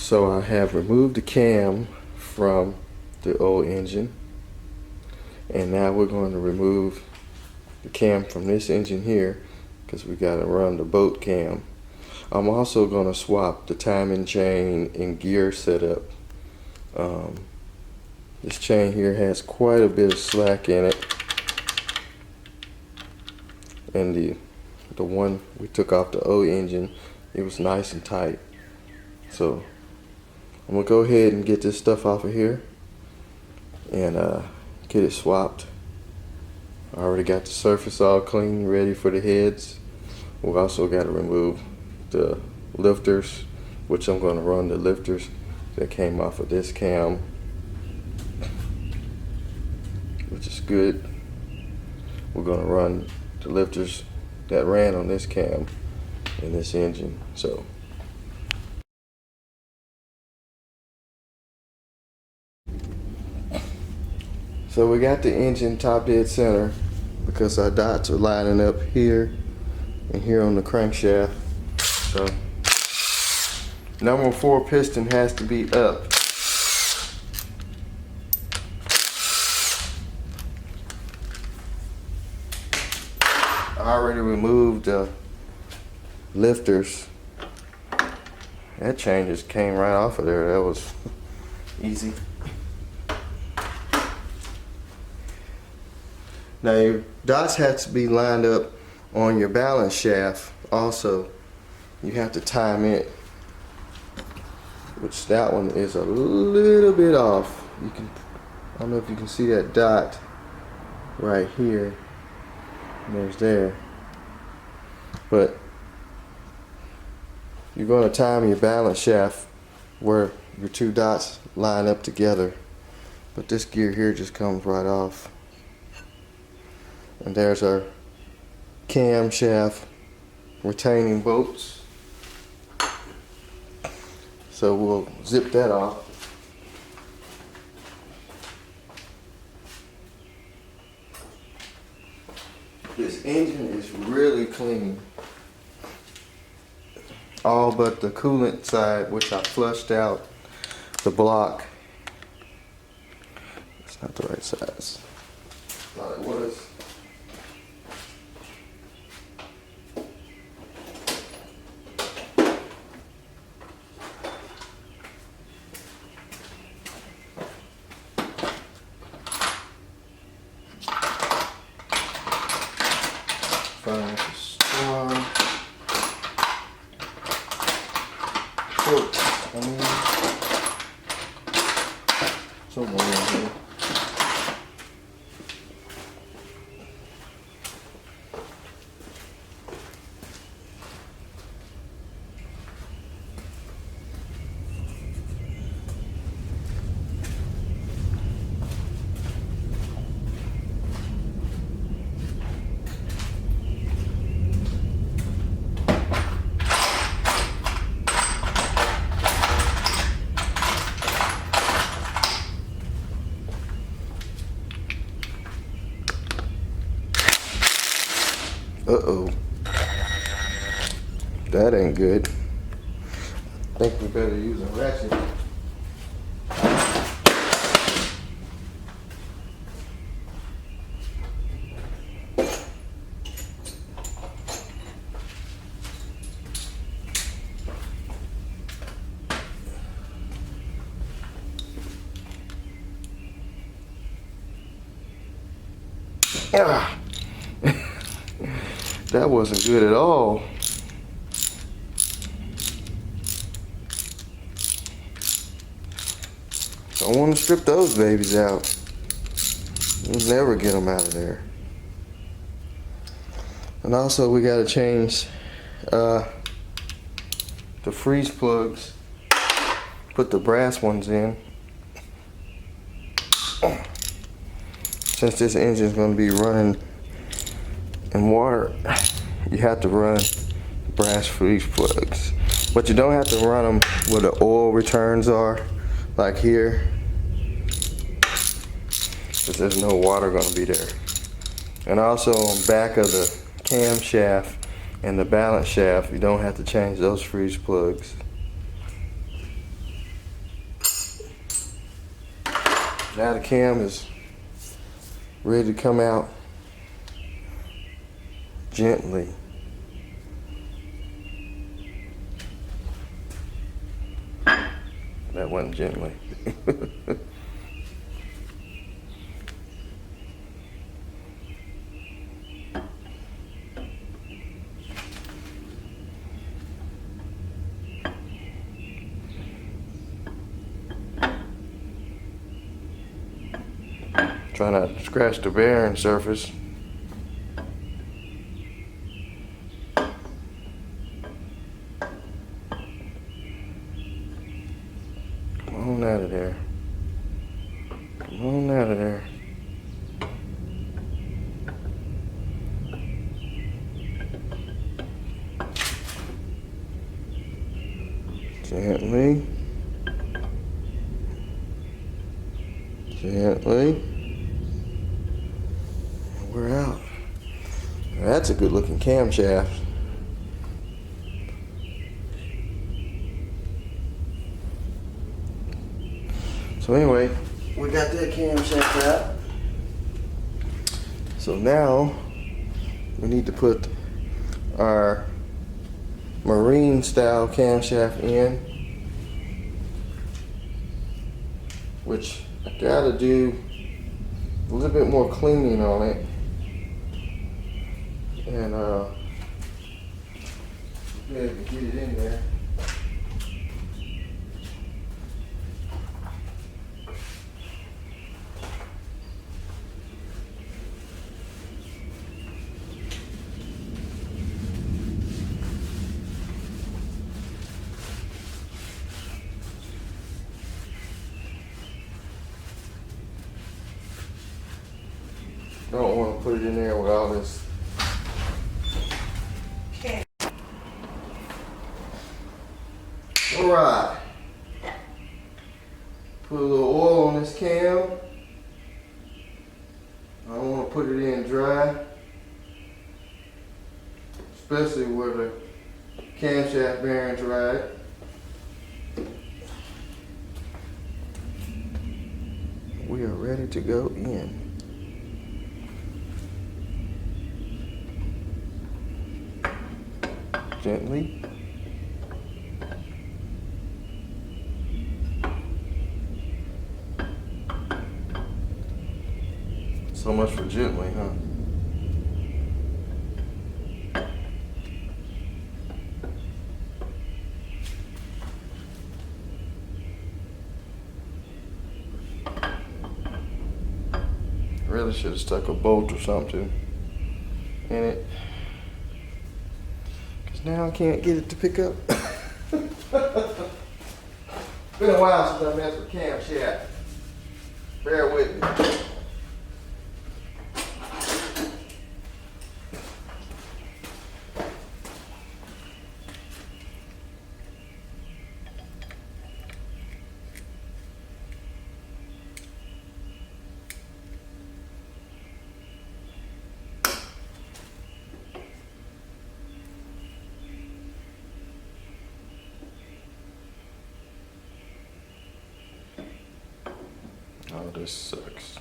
So I have removed the cam from the old engine, and now we're going to remove the cam from this engine here because we got to run the boat cam. I'm also going to swap the timing chain and gear setup. This chain here has quite a bit of slack in it, and the one we took off the old engine, it was nice and tight. So I'm gonna go ahead and get this stuff off of here and get it swapped. I already got the surface all clean, ready for the heads. We also got to remove the lifters, which I'm going to run the lifters that came off of this cam, which is good. We're going to run the lifters that ran on this cam in this engine. So we got the engine top dead center because our dots are lining up here and here on the crankshaft. So number 4 piston has to be up. I already removed the lifters. That chain just came right off of there. That was easy. Now your dots have to be lined up on your balance shaft also. You have to time it, which that one is a little bit off. I don't know if you can see that dot right here. There's there. But you're going to time your balance shaft where your 2 dots line up together. But this gear here just comes right off. And there's our camshaft retaining bolts. So we'll zip that off. This engine is really clean. All but the coolant side, which I flushed out the block. It's not the right size. Thought it was. Find the star. Somewhere in here. Uh-oh. That ain't good. I think we better use a ratchet. Ah. That wasn't good at all. I want to strip those babies out. We'll never get them out of there. And also we got to change the freeze plugs. Put the brass ones in. Since this engine is going to be running in water, you have to run brass freeze plugs, but you don't have to run them where the oil returns are, like here, because there's no water going to be there. And also on the back of the camshaft and the balance shaft, you don't have to change those freeze plugs. Now the cam is ready to come out gently. That wasn't gently. Try not to scratch the bearing surface. Come on out of there. Come on out of there. Gently. Gently. We're out. That's a good looking camshaft. So anyway, we got that camshaft out. So now we need to put our marine style camshaft in, which I gotta do a little bit more cleaning on it. And be able to get it in there. Don't want to put it in there with all this. Alright. Put a little oil on this cam. I don't want to put it in dry, especially where the camshaft bearings are at. We are ready to go in. Gently. So much for gently, huh? Really should have stuck a bolt or something in it, because now I can't get it to pick up. Been a while since I messed with camshaft. Bear with me. Oh, this sucks.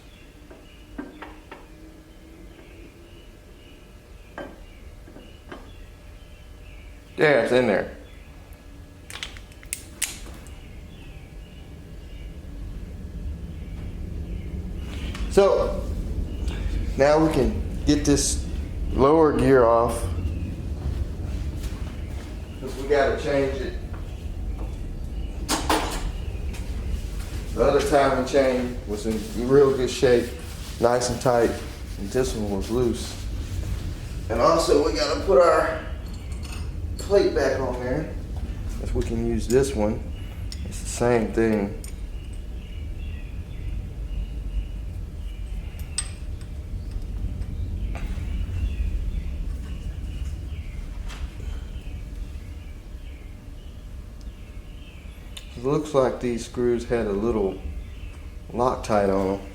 Yeah, it's in there. So now we can get this lower gear off, because we got to change it. The other timing chain was in real good shape, nice and tight, and this one was loose. And also we got to put our plate back on there, if we can use this one. It's the same thing. It looks like these screws had a little Loctite on them.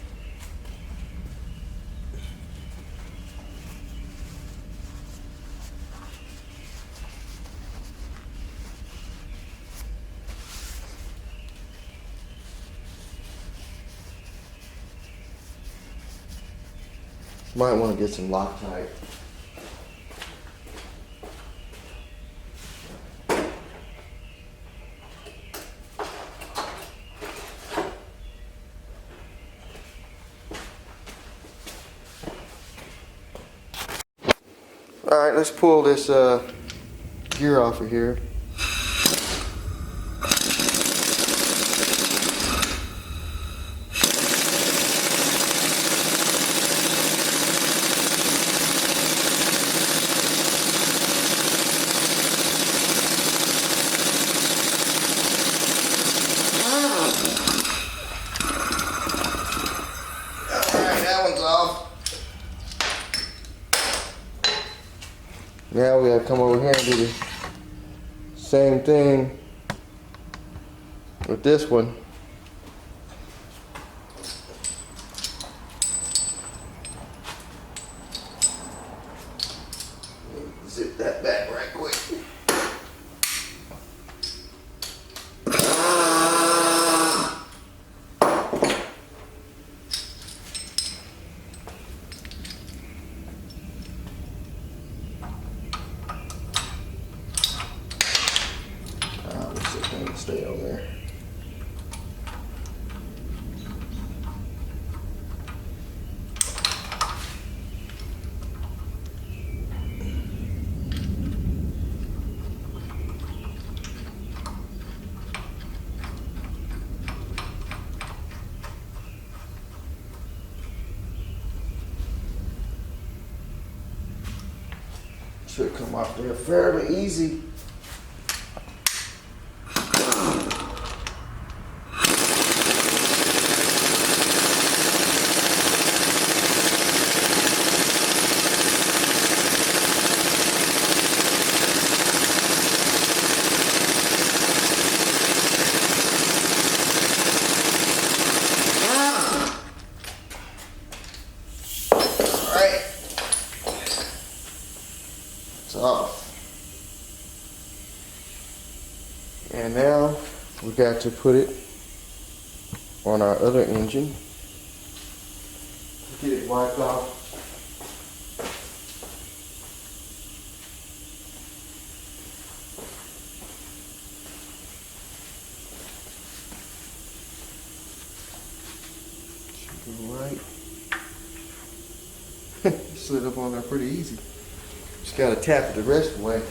Might want to get some Loctite. Alright, let's pull this gear off of here. Now we gotta come over here and do the same thing with this one. Zip that back right quick. Stay on there. Should come off there fairly easy. Off. And now we got to put it on our other engine. Get it wiped off. Should be right. Slid up on there pretty easy. Just gotta tap it the rest of the way.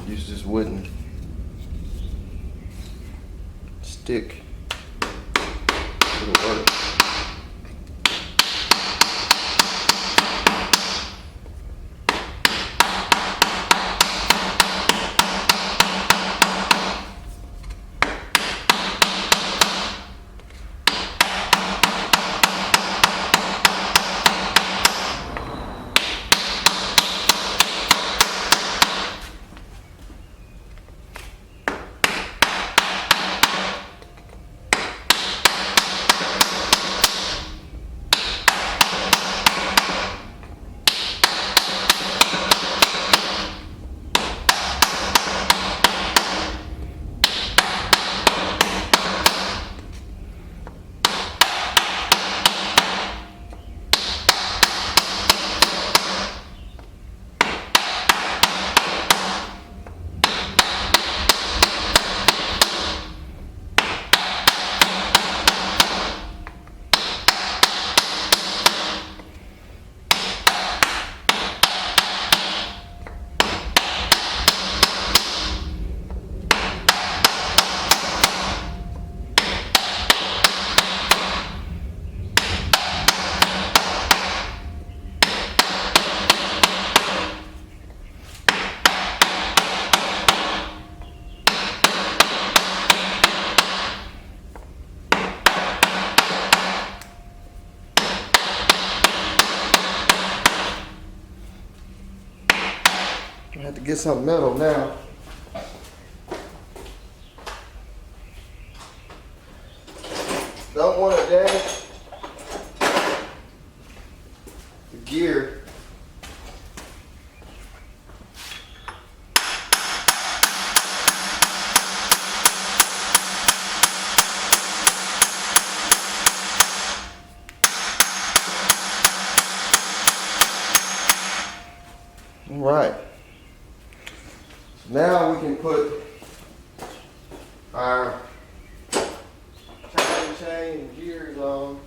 Use this wooden stick. It'll work. I have to get some metal now. Don't want to damage the gear. Now we can put our timing chain and gears on.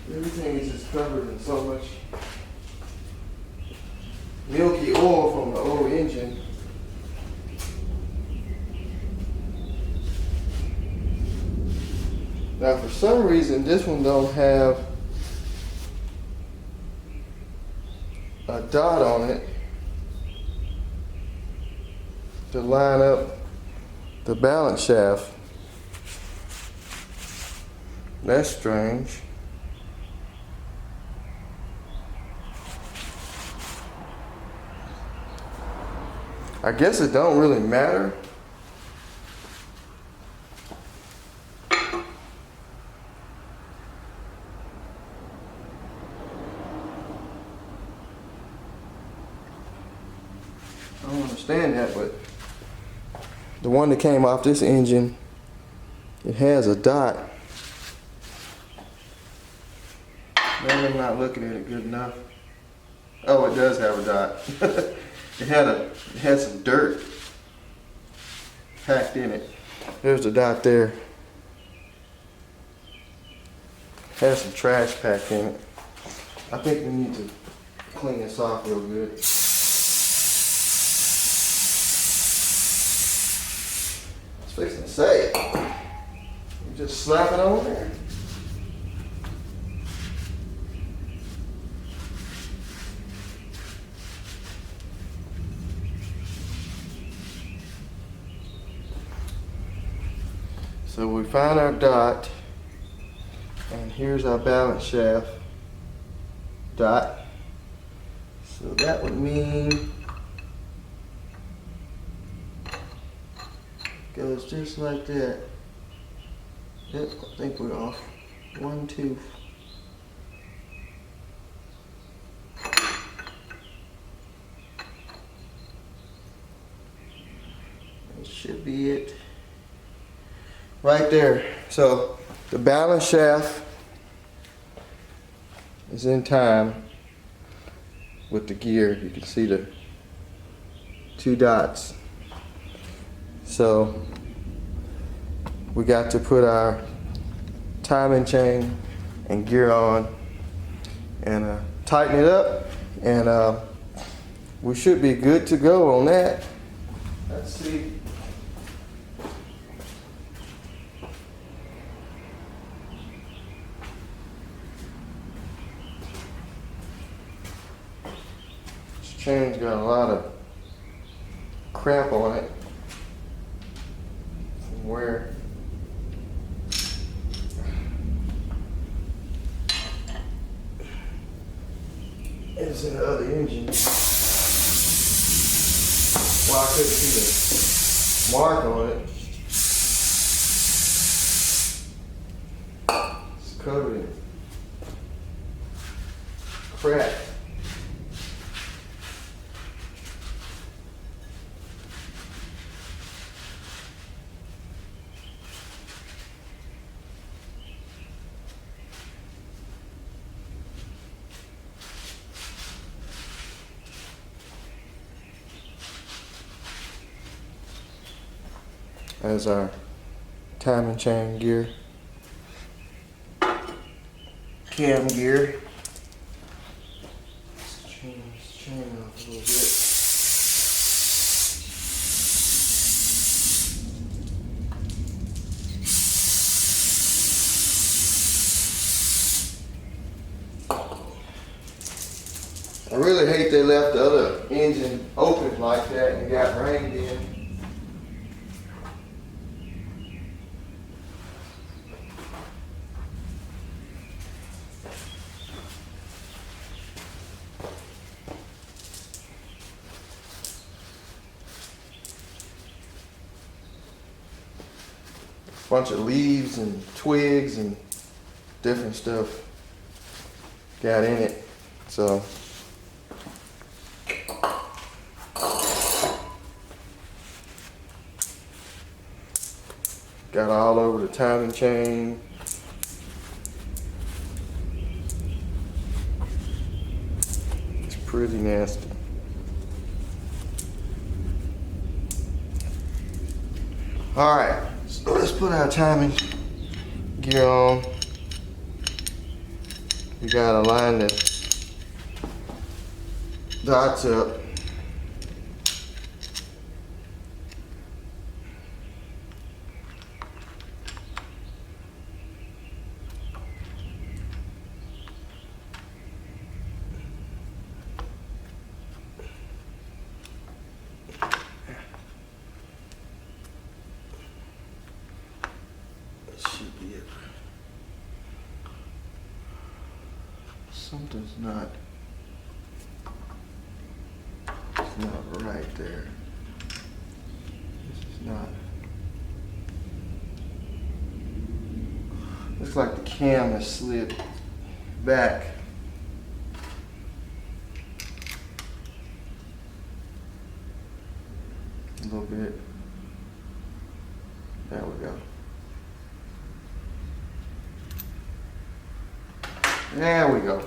Everything is just covered in so much milky oil from the old engine. Now for some reason this one don't have a dot on it to line up the balance shaft. That's strange. I guess it don't really matter. I don't understand that, but the one that came off this engine, it has a dot. Maybe I'm not looking at it good enough. Oh, it does have a dot. It had some dirt packed in it. There's the dot there. Has some trash packed in it. I think we need to clean this off real good. I was fixing to say it. You just slap it on there. So we find our dot, and here's our balance shaft dot. So that would mean goes just like that. Yep, I think we're off. 1, 2. That should be it. Right there. So the balance shaft is in time with the gear. You can see the 2 dots. So we got to put our timing chain and gear on and tighten it up, and we should be good to go on that. Let's see. Chain's got a lot of crap on it from where it's in the other engine. Well, I couldn't see the mark on it. It's covered in crap. As our timing chain gear, cam gear. Let's change this chain off a little bit. I really hate they left the other engine open like that and it got rained in. Bunch of leaves and twigs and different stuff got in it. So Got all over the timing chain. It's pretty nasty. All right, so let's put our timing gear on. We gotta line the dots up. Should be it. Something's not. It's not right there. This is not. Looks like the cam has slid back. A little bit. There we go. There we go.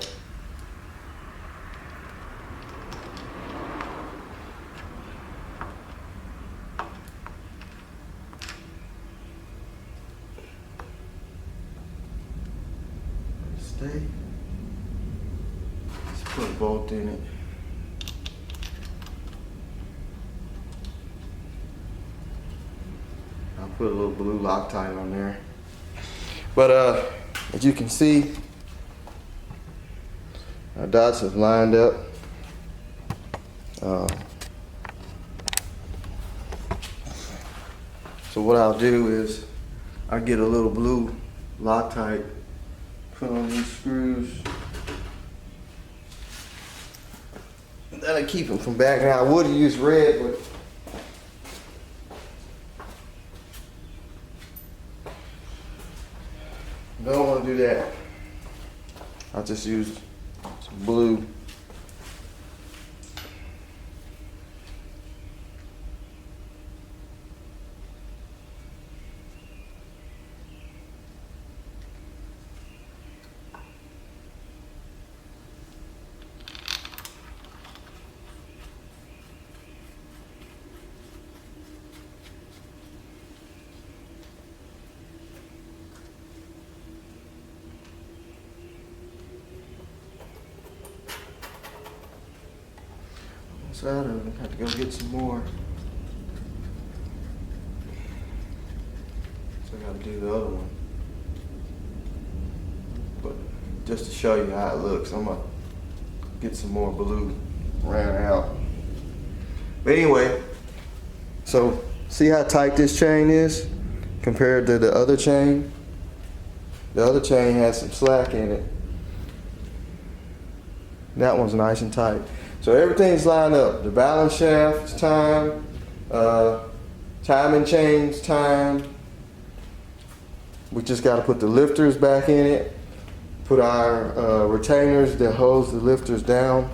Stay. Let's put a bolt in it. I'll put a little blue Loctite on there. But as you can see, our dots have lined up. So what I'll do is I'll get a little blue Loctite, put on these screws. That'll keep them from backing out. I would use red, but don't want to do that. I'll just use some blue. Side of it. Have to go get some more. So I gotta do the other one. But just to show you how it looks, I'm gonna get some more blue ran out. But anyway, so see how tight this chain is compared to the other chain? The other chain has some slack in it. That one's nice and tight. So everything's lined up. The balance shaft's time, timing chain's time. We just got to put the lifters back in it. Put our retainers that holds the lifters down,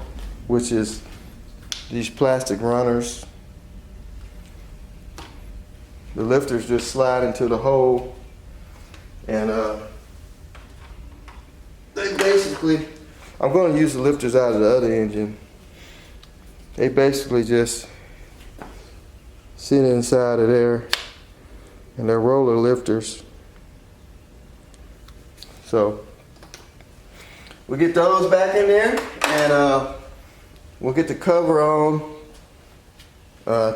which is these plastic runners. The lifters just slide into the hole, and they basically, I'm going to use the lifters out of the other engine. They basically just sit inside of there, and they're roller lifters. So we get those back in there, and we'll get the cover on,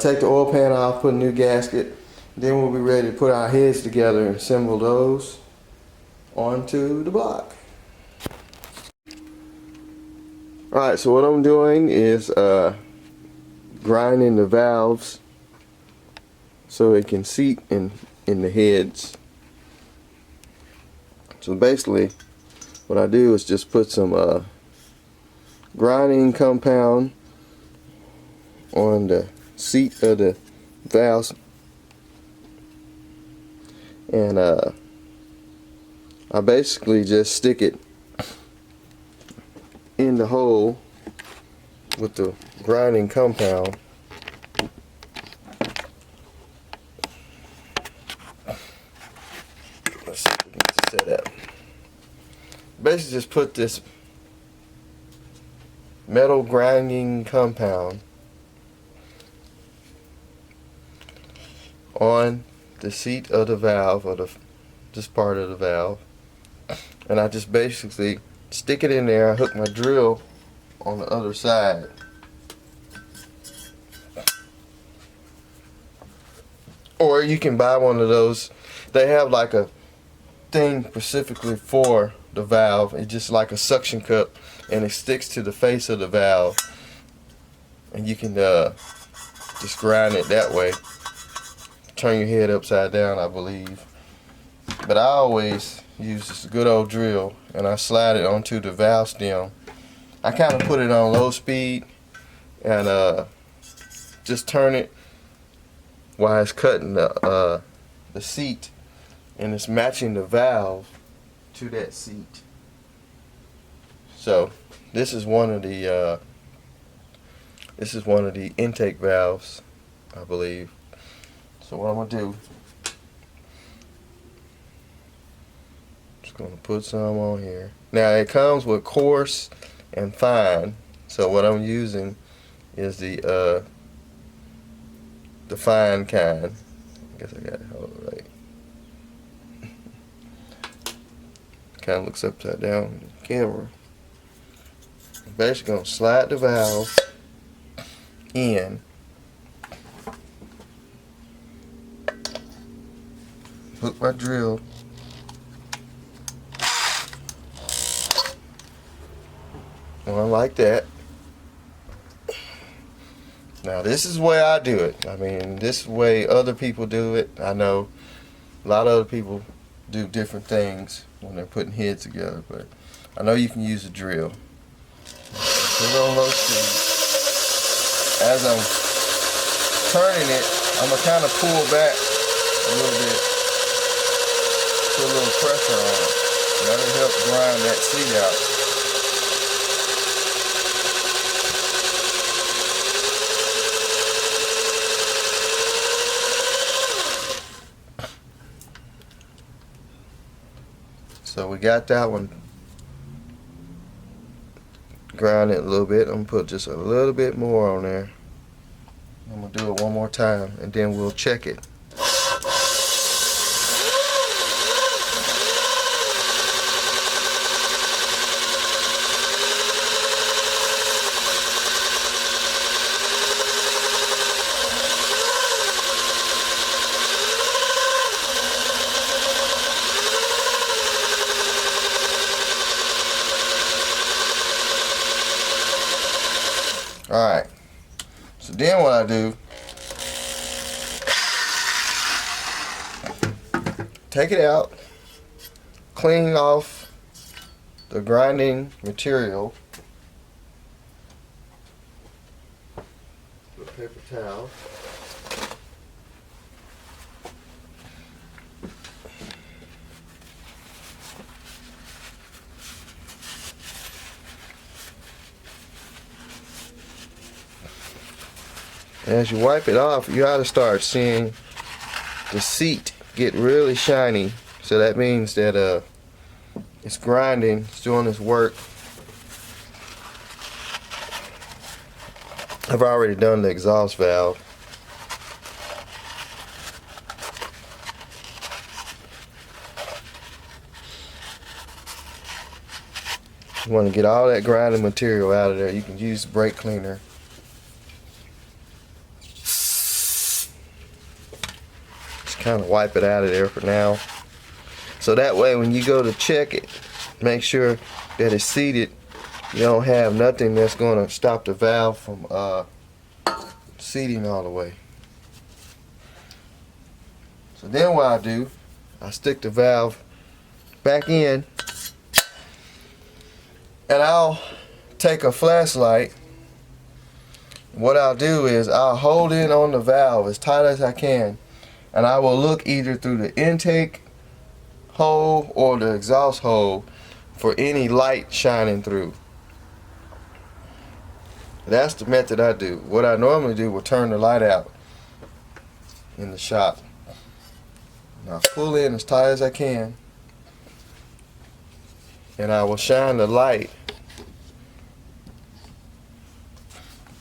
take the oil pan off, put a new gasket. Then we'll be ready to put our heads together and assemble those onto the block. Alright, so what I'm doing is grinding the valves so it can seat in the heads. So basically what I do is just put some grinding compound on the seat of the valves, and I basically just stick it in the hole with the grinding compound. Let's see if we can get this set up. Basically just put this metal grinding compound on the seat of the valve, or this part of the valve, and I just basically stick it in there. I hook my drill on the other side. Or you can buy one of those. They have like a thing specifically for the valve. It's just like a suction cup, and it sticks to the face of the valve, and you can just grind it that way. Turn your head upside down, I believe. But I always use this good old drill, and I slide it onto the valve stem. I kind of put it on low speed and just turn it while it's cutting the seat, and it's matching the valve to that seat. So this is one of the intake valves, I believe. So what I'm gonna do, just gonna put some on here. Now it comes with coarse and fine. So what I'm using is the fine kind. I guess I got it all right. Kind of looks upside down in the camera. I'm basically gonna slide the valve in. Hook my drill. One like that. Now this is the way I do it. I mean, this is the way other people do it. I know a lot of other people do different things when they're putting heads together, but I know you can use a drill. Put it on low speed. As I'm turning it, I'm gonna kind of pull back a little bit. Put a little pressure on it. That'll help grind that seat out. So we got that one. Grind it a little bit. I'm gonna put just a little bit more on there. I'm gonna do it one more time, and then we'll check it. Alright, so then what I do, take it out, clean off the grinding material with a paper towel. As you wipe it off, you ought to start seeing the seat get really shiny. So that means that it's grinding, it's doing its work. I've already done the exhaust valve. You want to get all that grinding material out of there. You can use brake cleaner. Kind of wipe it out of there for now, so that way when you go to check it, make sure that it's seated. You don't have nothing that's going to stop the valve from seating all the way. So then what I do, I stick the valve back in, and I'll take a flashlight. What I'll do is I'll hold in on the valve as tight as I can, and I will look either through the intake hole or the exhaust hole for any light shining through. That's the method I do. What I normally do will turn the light out in the shop. Now pull in as tight as I can, and I will shine the light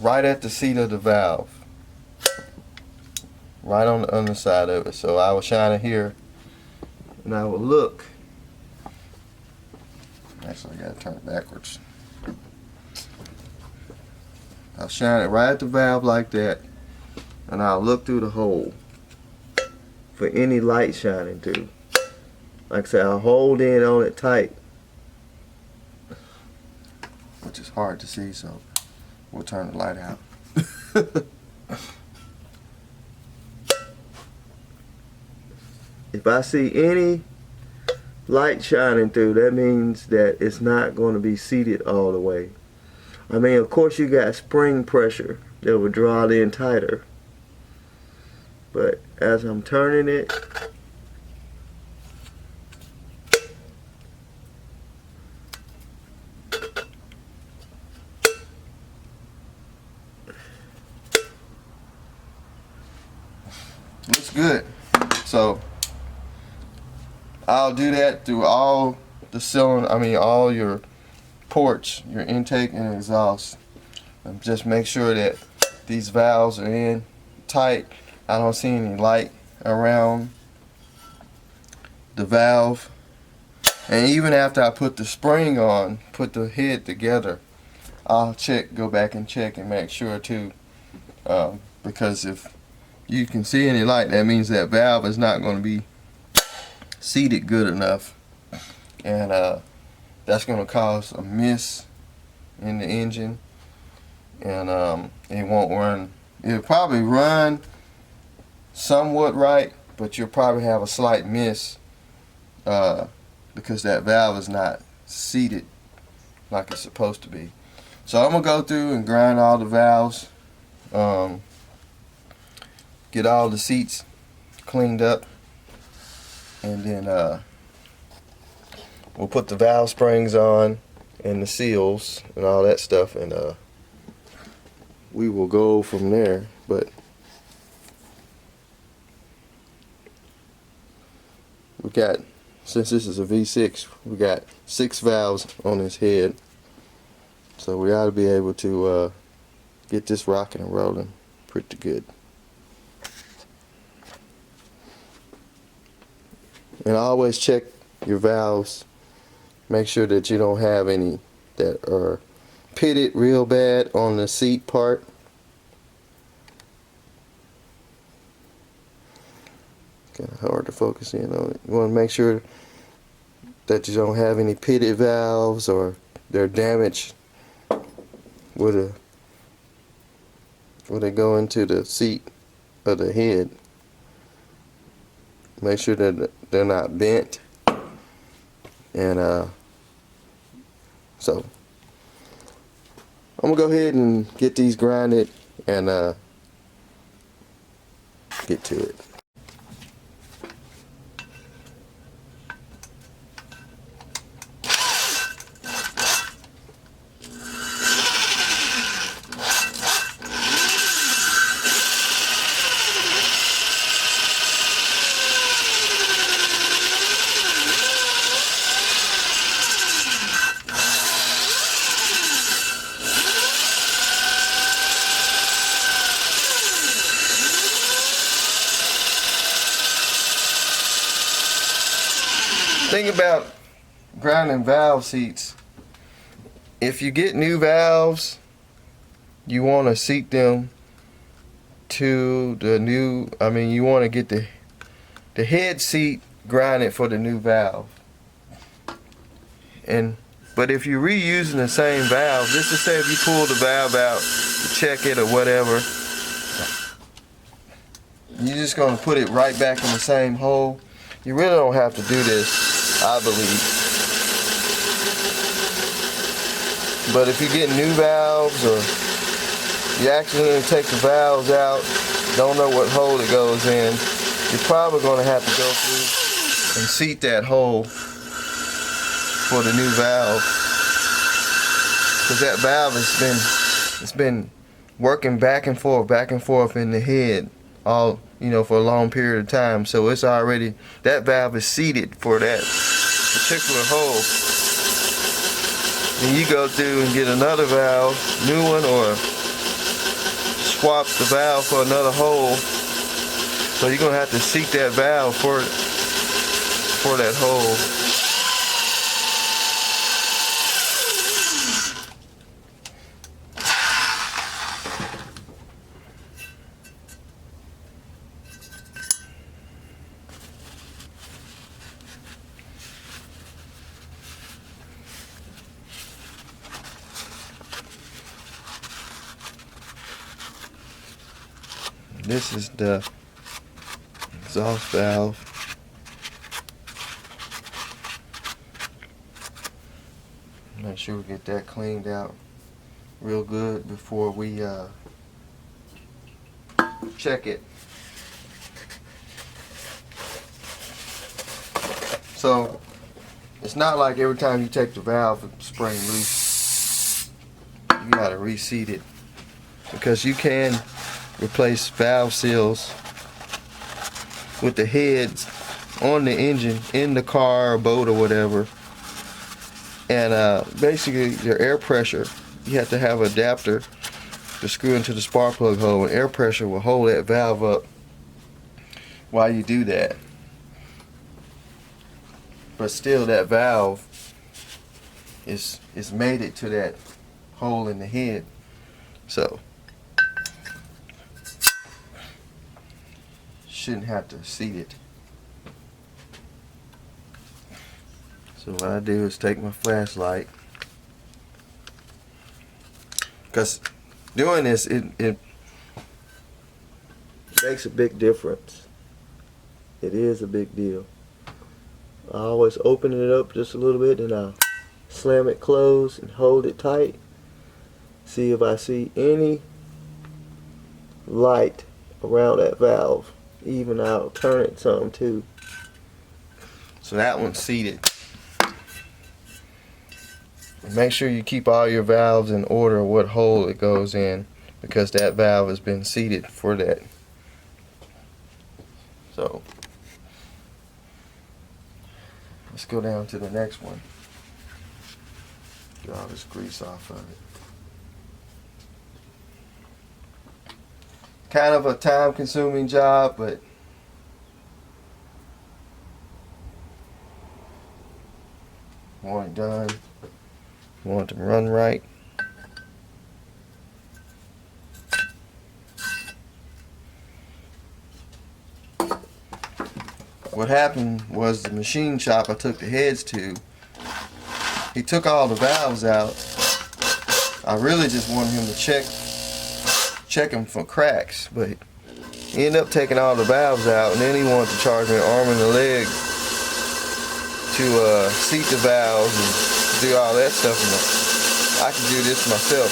right at the seat of the valve, right on the underside of it. So I will shine it here, and I will look. Actually, I gotta turn it backwards. I'll shine it right at the valve like that, and I'll look through the hole for any light shining through. Like I said, I'll hold in on it tight, which is hard to see, so we'll turn the light out. If I see any light shining through, that means that it's not going to be seated all the way. I mean, of course you got spring pressure that will draw it in tighter, but as I'm turning it, looks good. So I'll do that through all the cylinder, all your ports, your intake and exhaust, and just make sure that these valves are in tight. I don't see any light around the valve. And even after I put the spring on, put the head together, I'll go back and check and make sure too, because if you can see any light, that means that valve is not going to be seated good enough, and that's going to cause a miss in the engine, and it won't run. It'll probably run somewhat right, but you'll probably have a slight miss because that valve is not seated like it's supposed to be. So I'm gonna go through and grind all the valves, get all the seats cleaned up, and then we'll put the valve springs on and the seals and all that stuff, and we will go from there. But we got, since this is a V6, we got 6 valves on this head, so we ought to be able to get this rocking and rolling pretty good. And always check your valves, make sure that you don't have any that are pitted real bad on the seat part. Kind of hard to focus in on it. You want to make sure that you don't have any pitted valves or they're damaged where they go into the seat of the head. Make sure that they're not bent, and so I'm gonna go ahead and get these grinded and get to it. Thing about grinding valve seats, if you get new valves, you want to seat them to the new, you want to get the head seat grinded for the new valve. But if you're reusing the same valve, just to say if you pull the valve out to check it or whatever, you're just going to put it right back in the same hole. You really don't have to do this, I believe. But if you get new valves, or you accidentally take the valves out, don't know what hole it goes in, you're probably going to have to go through and seat that hole for the new valve, because that valve has been working back and forth in the head all, you know, for a long period of time. So it's already, that valve is seated for that particular hole. Then you go through and get another valve, new one, or swap the valve for another hole. So you're gonna have to seat that valve for that hole. This is the exhaust valve. Make sure we get that cleaned out real good before we check it. So it's not like every time you take the valve spring loose, you gotta reseat it, because you can replace valve seals with the heads on the engine in the car or boat or whatever. And basically your air pressure, you have to have an adapter to screw into the spark plug hole, and air pressure will hold that valve up while you do that. But still, that valve is mated to that hole in the head. So shouldn't have to seat it. So what I do is take my flashlight, because doing this, it makes a big difference. It is a big deal. I always open it up just a little bit, and I slam it closed and hold it tight. See if I see any light around that valve. Even I'll turn it some too. So that one's seated. And make sure you keep all your valves in order what hole it goes in, because that valve has been seated for that. So let's go down to the next one. Get all this grease off of it. Kind of a time-consuming job, but want it done. Want it to run right. What happened was the machine shop I took the heads to, he took all the valves out. I really just wanted him to check them for cracks, but he ended up taking all the valves out, and then he wanted to charge me an arm and a leg to seat the valves and do all that stuff, and I can do this myself.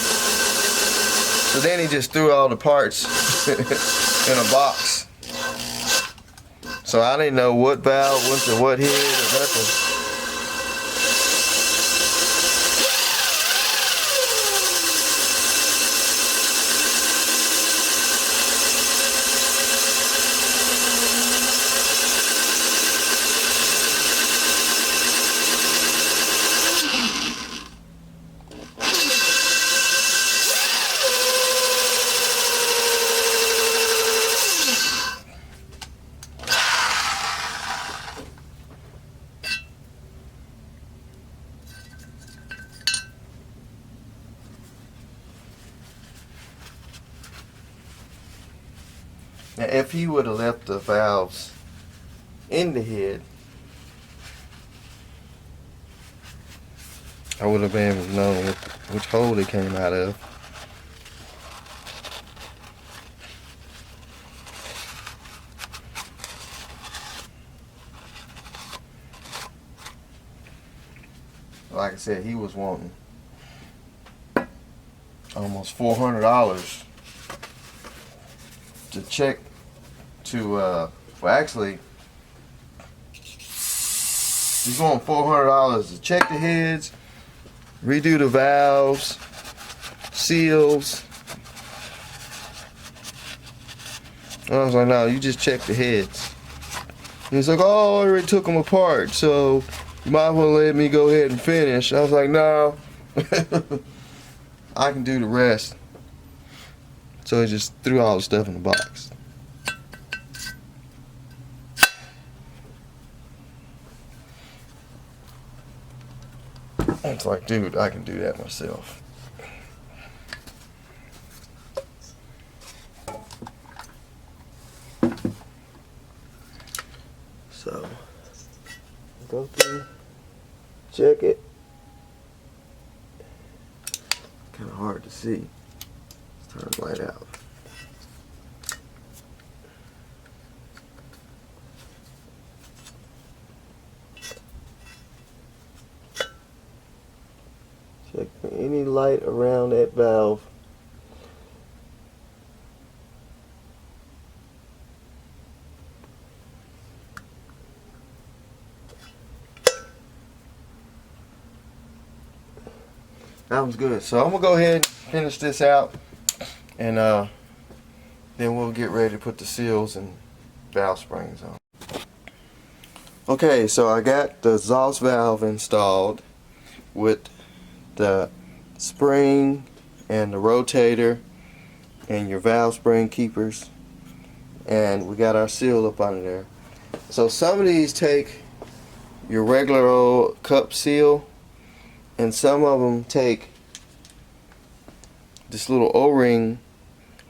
So then he just threw all the parts in a box. So I didn't know what valve went to what head or nothing. Now, if he would have left the valves in the head, I would have been able to know which hole they came out of. Like I said, he was wanting almost $400 to check to well, actually he's wanting $400 to check the heads, redo the valves, seals, And I was like, no, you just check the heads. He's like, oh, I already took them apart, so you might as well let me go ahead and finish. I was like, no, I can do the rest. So he just threw all the stuff in the box. It's like, dude, I can do that myself. So, go through, check it. Kind of hard to see. Let's turn the light out. Check for any light around that valve. That was good. So I'm gonna go ahead and finish this out, and then we'll get ready to put the seals and valve springs on. Okay, so I got the exhaust valve installed with the spring and the rotator and your valve spring keepers, and we got our seal up under there. So some of these take your regular old cup seal, and some of them take this little O-ring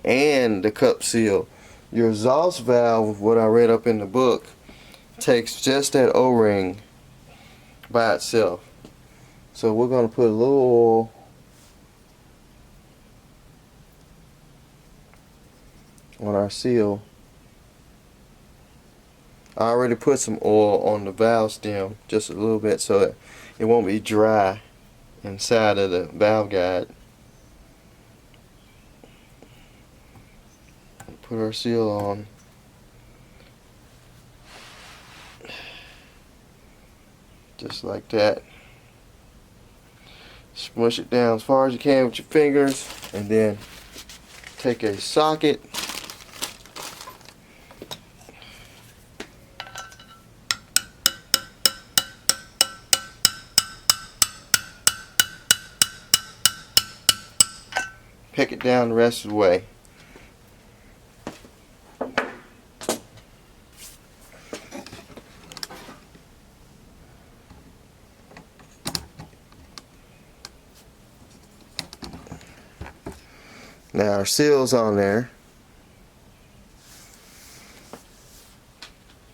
and the cup seal. Your exhaust valve, what I read up in the book, takes just that O-ring by itself. So we're going to put a little oil on our seal. I already put some oil on the valve stem, just a little bit, so it won't be dry inside of the valve guide. Put our seal on. Just like that. Smush it down as far as you can with your fingers, and then take a socket, pick it down the rest of the way. Now our seal's on there.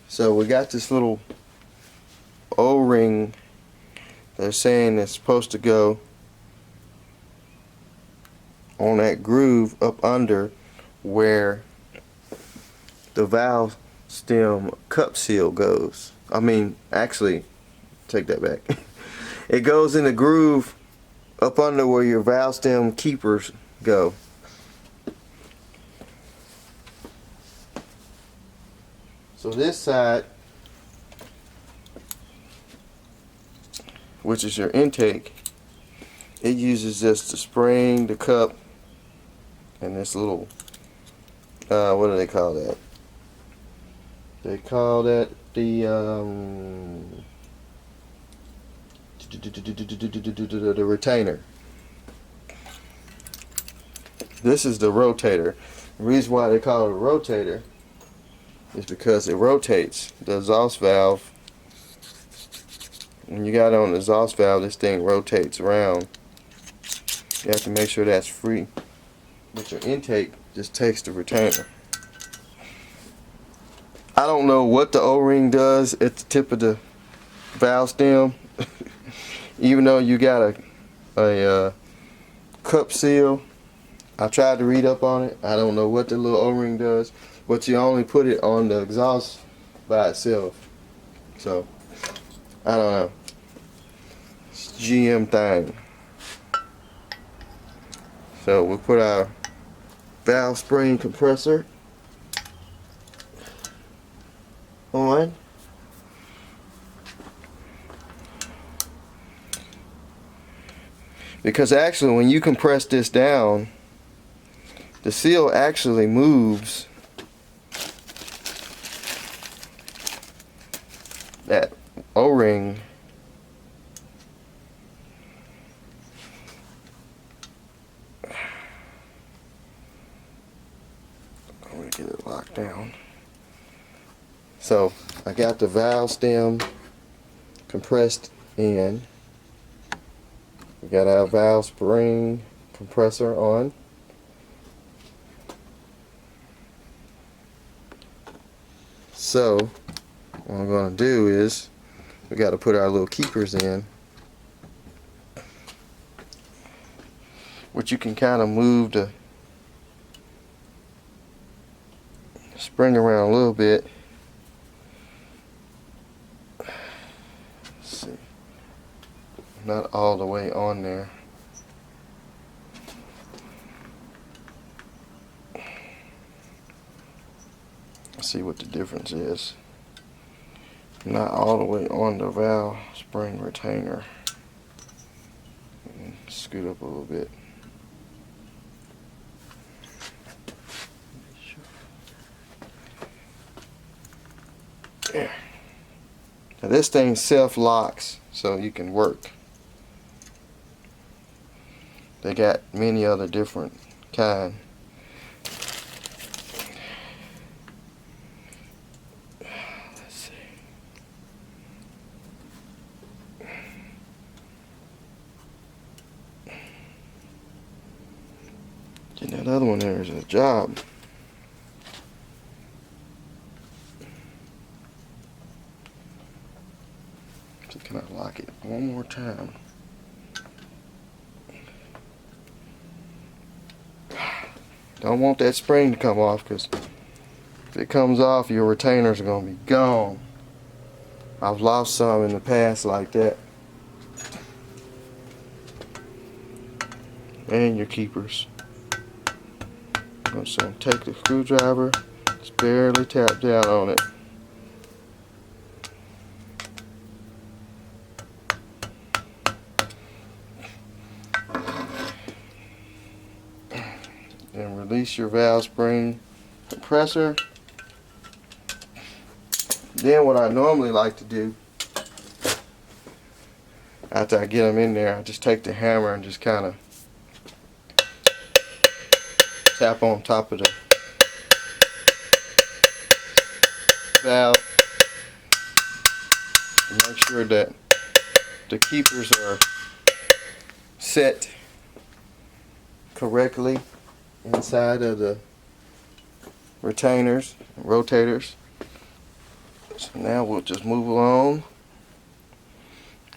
So we got this little O-ring they're saying it's supposed to go on that groove up under where the valve stem cup seal goes. I mean, actually, take that back. It goes in the groove up under where your valve stem keepers go. So this side, which is your intake, it uses just the spring, the cup, and this little, what do they call that? They call that the retainer. This is the rotator. The reason why they call it a rotator is because it rotates the exhaust valve. When you got it on the exhaust valve, this thing rotates around. You have to make sure that's free. But your intake just takes the retainer. I don't know what the O-ring does at the tip of the valve stem. Even though you got a cup seal, I tried to read up on it. I don't know what the little O-ring does, but you only put it on the exhaust by itself. So I don't know. It's a GM thing. So we'll put our valve spring compressor on. Because actually when you compress this down, the seal actually moves that O-ring I'm gonna get it locked down. So I got the valve stem compressed in. We got our valve spring compressor on. So what I'm going to do is we got to put our little keepers in, which you can kind of move the spring around a little bit. Let's see, not all the way on there. Let's see what the difference is. Not all the way on the valve spring retainer. Scoot up a little bit. There. Now this thing self-locks, so you can work. They got many other different kind. Let's see. Getting that other one there is a job. So can I lock it one more time? Don't want that spring to come off, because if it comes off, your retainers are going to be gone. I've lost some in the past like that. And your keepers. So take the screwdriver, just barely tap down on it. And release your valve spring compressor. Then what I normally like to do, after I get them in there, I just take the hammer and just kind of tap on top of the valve and make sure that the keepers are set correctly inside of the retainers and rotators. So now we'll just move along.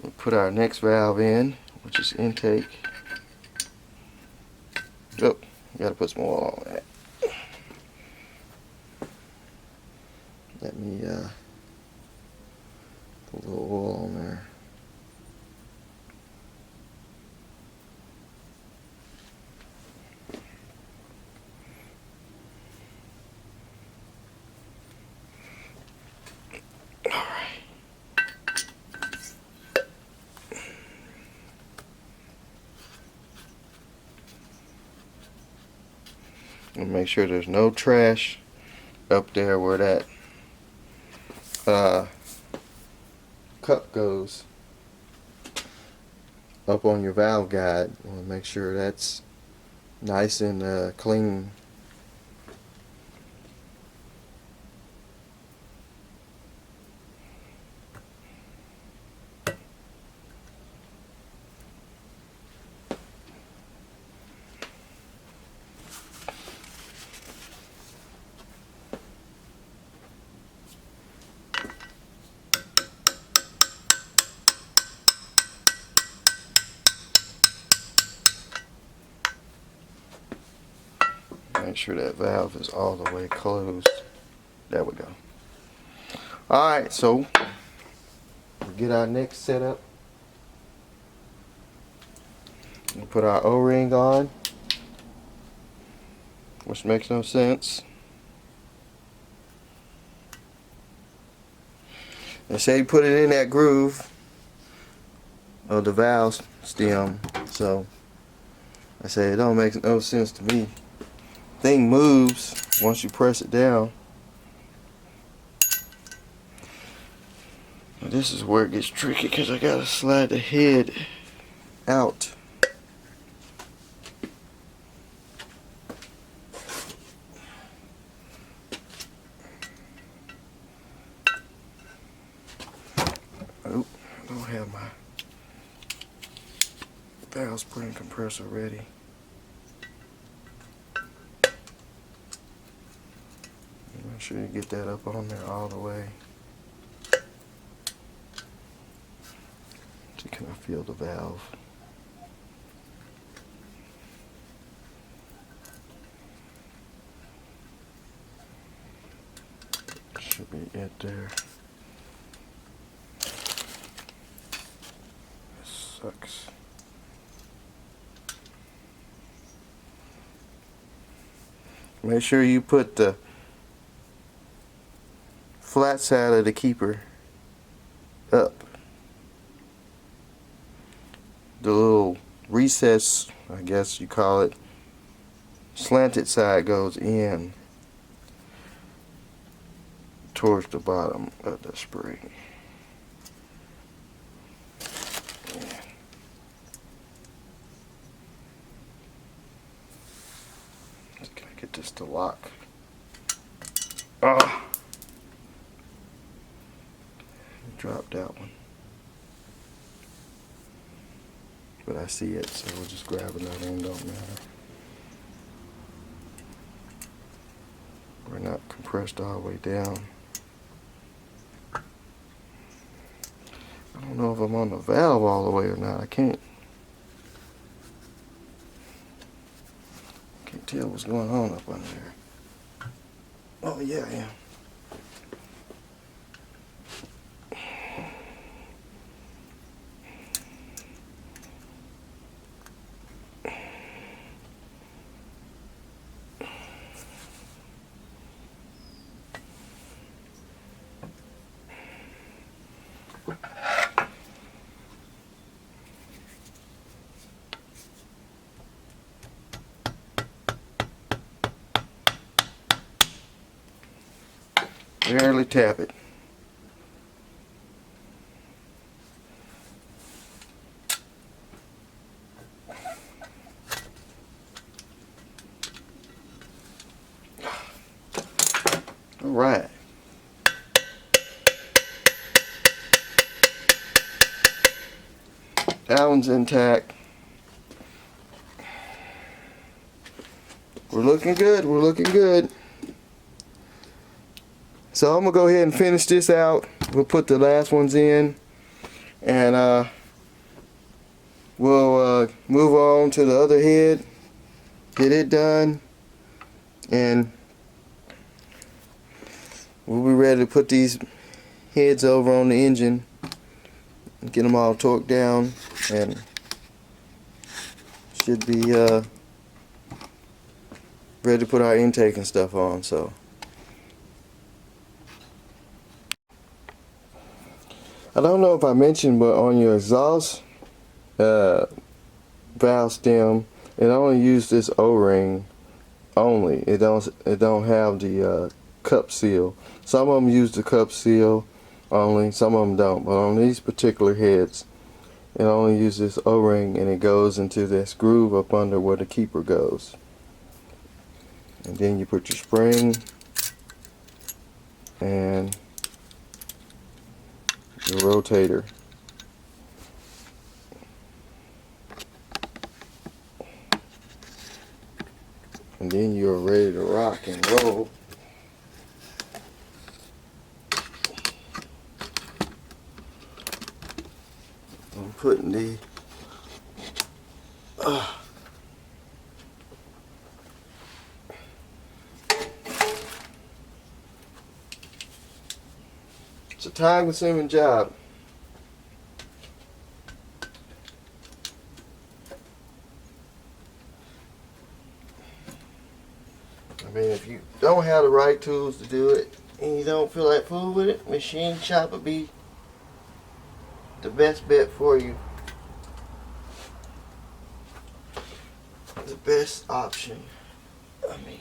We'll put our next valve in, which is intake. Oh, gotta put some oil on that. Let me put a little oil on there. And make sure there's no trash up there where that cup goes up on your valve guide. You want to make sure that's nice and clean. Make sure that valve is all the way closed. There we go. Alright, so we'll get our next setup. We'll put our O-ring on, which makes no sense. They say put it in that groove of the valve stem, so I say it don't make no sense to me. Thing moves once you press it down. This is where it gets tricky because I gotta slide the head out. Oh, I don't have my valve spring compressor ready. Make sure you get that up on there all the way. So can I feel the valve? Should be it there. This sucks. Make sure you put the flat side of the keeper up. The little recess, I guess you call it, slanted side goes in towards the bottom of the spring. Can I get this to lock? Oh, dropped that one. But I see it, so we'll just grab another one, don't matter. We're not compressed all the way down. I don't know if I'm on the valve all the way or not. I can't tell what's going on up under there. Oh yeah, I am. Barely tap it. All right. That one's intact. We're looking good. We're looking good. So I'm gonna go ahead and finish this out. We'll put the last ones in, and we'll move on to the other head, get it done, and we'll be ready to put these heads over on the engine and get them all torqued down, and should be ready to put our intake and stuff on. So I don't know if I mentioned, but on your exhaust valve stem, it only uses this O-ring only. It don't have the cup seal. Some of them use the cup seal only, some of them don't. But on these particular heads, it only uses this O-ring, and it goes into this groove up under where the keeper goes. And then you put your spring and your rotator. And then you're ready to rock and roll. I'm putting the it's a time-consuming job. I mean, if you don't have the right tools to do it and you don't feel like fooling with it, machine shop would be the best bet for you. The best option. I mean,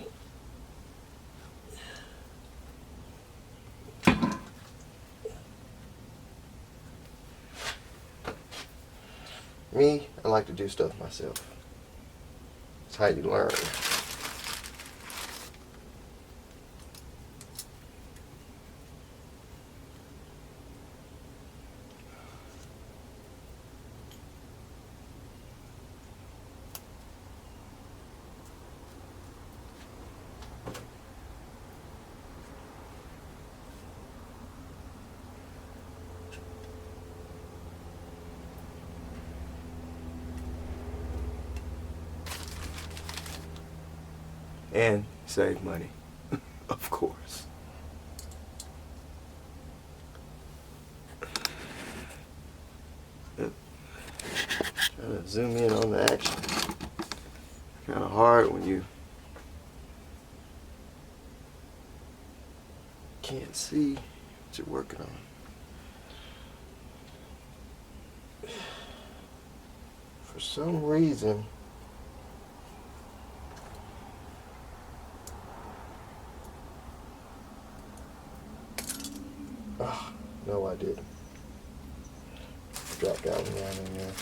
Me, I like to do stuff myself. It's how you learn. And save money, of course. Trying to zoom in on the action. Kind of hard when you can't see what you're working on. For some reason, no, I didn't. Drop that one down in there.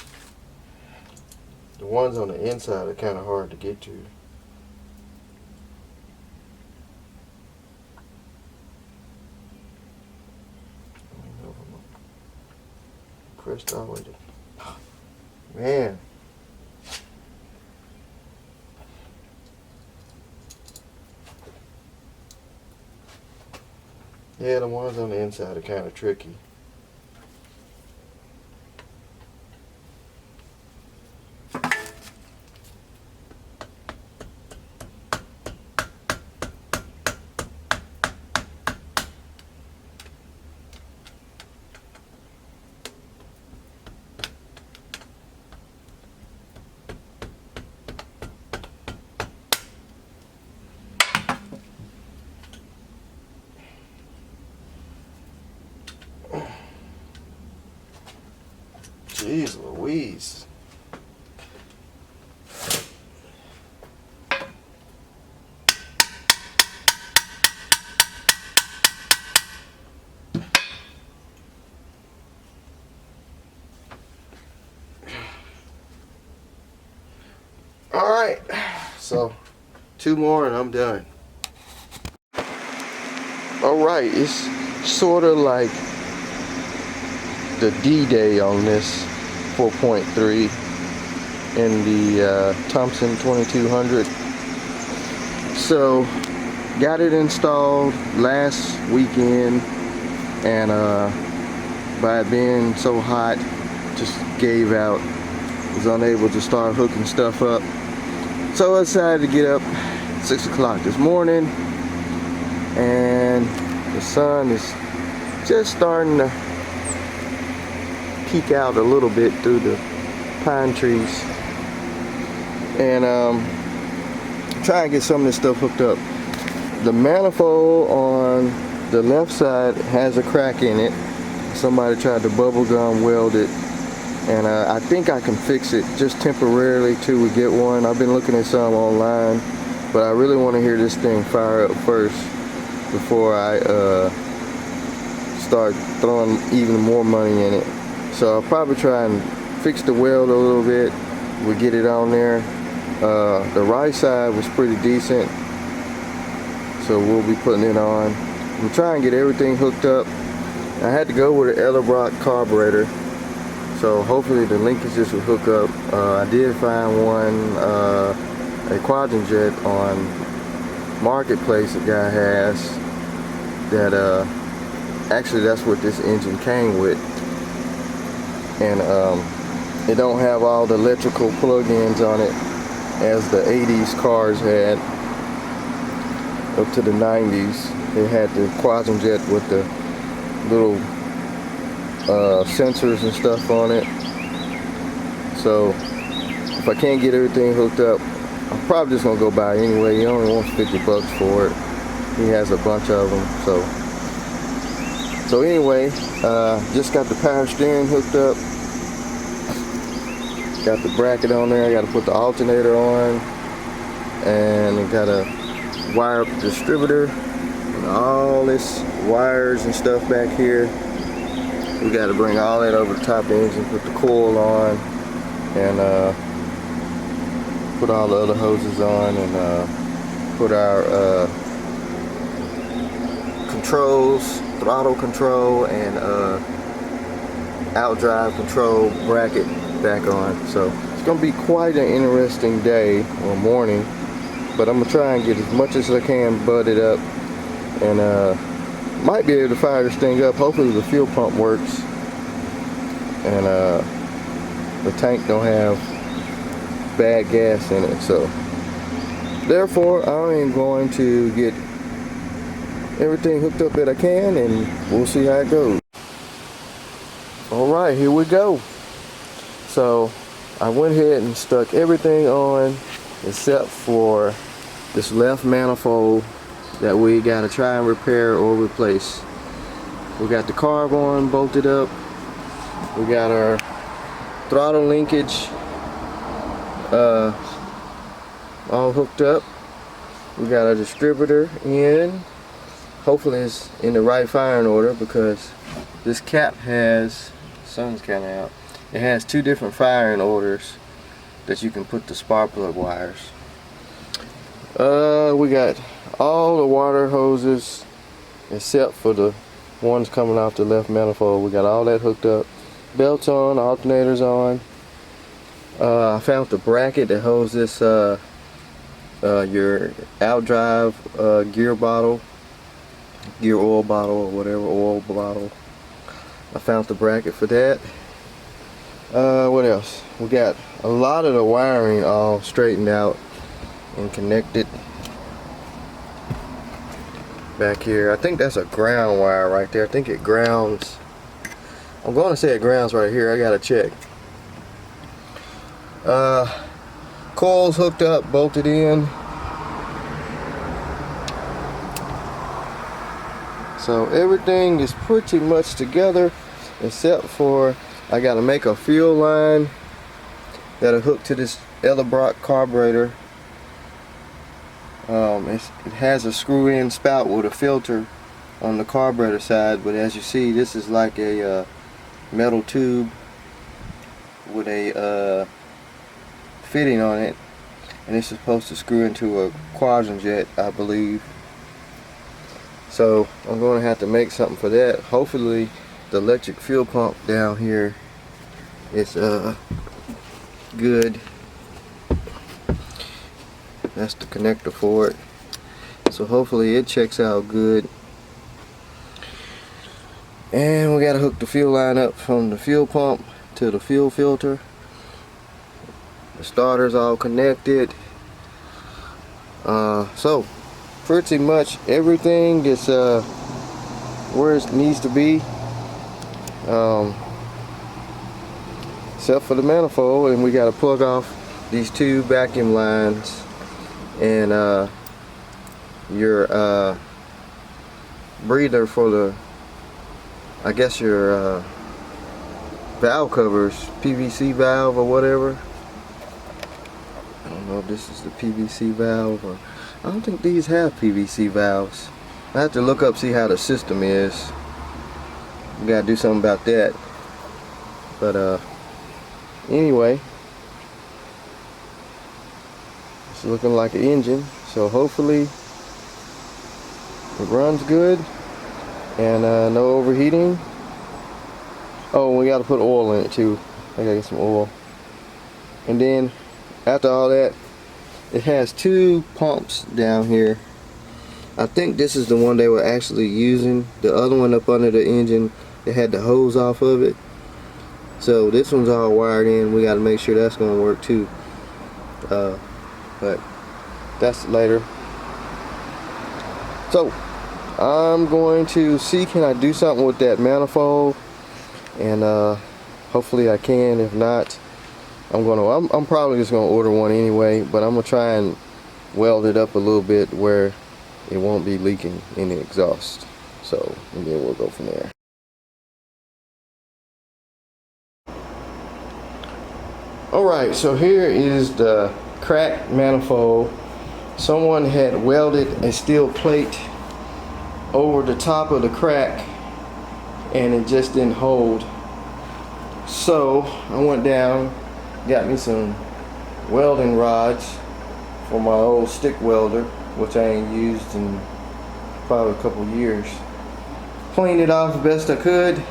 The ones on the inside are kind of hard to get to. Pressed all the way to, man. Yeah, the ones on the inside are kind of tricky. Jeez Louise. All right, so 2 more and I'm done. All right, it's sort of like the D-Day on this 4.3 in the Thompson 2200. So got it installed last weekend, and by it being so hot, just gave out. Was unable to start hooking stuff up, so I decided to get up 6 o'clock this morning, and the sun is just starting to peek out a little bit through the pine trees, and try and get some of this stuff hooked up. The manifold on the left side has a crack in it. Somebody tried to bubble gum weld it, and I think I can fix it just temporarily till we get one. I've been looking at some online, but I really want to hear this thing fire up first before I start throwing even more money in it. So I'll probably try and fix the weld a little bit. We'll get it on there. The right side was pretty decent, so we'll be putting it on. We'll try and get everything hooked up. I had to go with an Ellerbrock carburetor, so hopefully the linkages will hook up. I did find one, a quadrant jet on Marketplace a guy has, that actually that's what this engine came with. And it don't have all the electrical plug-ins on it as the 80s cars had up to the 90s. They had the quadrant jet with the little sensors and stuff on it. So if I can't get everything hooked up, I'm probably just gonna go buy it anyway. He only wants 50 bucks for it. He has a bunch of them. So anyway, just got the power steering hooked up. Got the bracket on there. I got to put the alternator on, and I got to wire up the distributor and all this wires and stuff back here. We got to bring all that over the top of the engine, put the coil on, and put all the other hoses on, and put our controls, throttle control and outdrive control bracket back on. So it's gonna be quite an interesting day or morning, but I'm gonna try and get as much as I can butted up, and might be able to fire this thing up. Hopefully the fuel pump works, and the tank don't have bad gas in it. So therefore I am going to get everything hooked up that I can, and we'll see how it goes. Alright, here we go. So I went ahead and stuck everything on except for this left manifold that we got to try and repair or replace. We got the carb on bolted up. We got our throttle linkage all hooked up. We got our distributor in. Hopefully it's in the right firing order, because this cap has, sun's kind of out, it has two different firing orders that you can put the spark plug wires. We got all the water hoses except for the ones coming off the left manifold. We got all that hooked up. Belts on, alternators on. I found the bracket that holds this your outdrive gear bottle, gear oil bottle, or whatever oil bottle. I found the bracket for that. What else? We got a lot of the wiring all straightened out and connected back here. I think that's a ground wire right there. I think it grounds. I'm going to say it grounds right here. I gotta check. Coils hooked up, bolted in. So everything is pretty much together, except for I got to make a fuel line that'll hook to this Esp.4 carburetor. It has a screw-in spout with a filter on the carburetor side, but as you see, this is like a metal tube with a fitting on it, and it's supposed to screw into a quadrant jet, I believe. So I'm going to have to make something for that. Hopefully the electric fuel pump down here is good. That's the connector for it. So hopefully it checks out good. And we got to hook the fuel line up from the fuel pump to the fuel filter. The starter's all connected. So pretty much everything is where it needs to be, except for the manifold, and we got to plug off these two vacuum lines and your breather for the, I guess your valve covers, PVC valve or whatever. I don't know if this is the PVC valve, or I don't think these have PVC valves. I have to look up, see how the system is. We gotta do something about that. But anyway, it's looking like an engine, so hopefully it runs good and no overheating. Oh, we gotta put oil in it too. I gotta get some oil. And then after all that, it has two pumps down here. I think this is the one they were actually using. The other one up under the engine, they had the hose off of it. So this one's all wired in. We got to make sure that's going to work too. But that's later. So I'm going to see, can I do something with that manifold, and hopefully I can. If not, I'm probably just gonna order one anyway, but I'm gonna try and weld it up a little bit where it won't be leaking in the exhaust. So, and then we'll go from there. Alright, so here is the cracked manifold. Someone had welded a steel plate over the top of the crack and it just didn't hold. So I went down got me some welding rods for my old stick welder, which I ain't used in probably a couple years. Cleaned it off the best I could,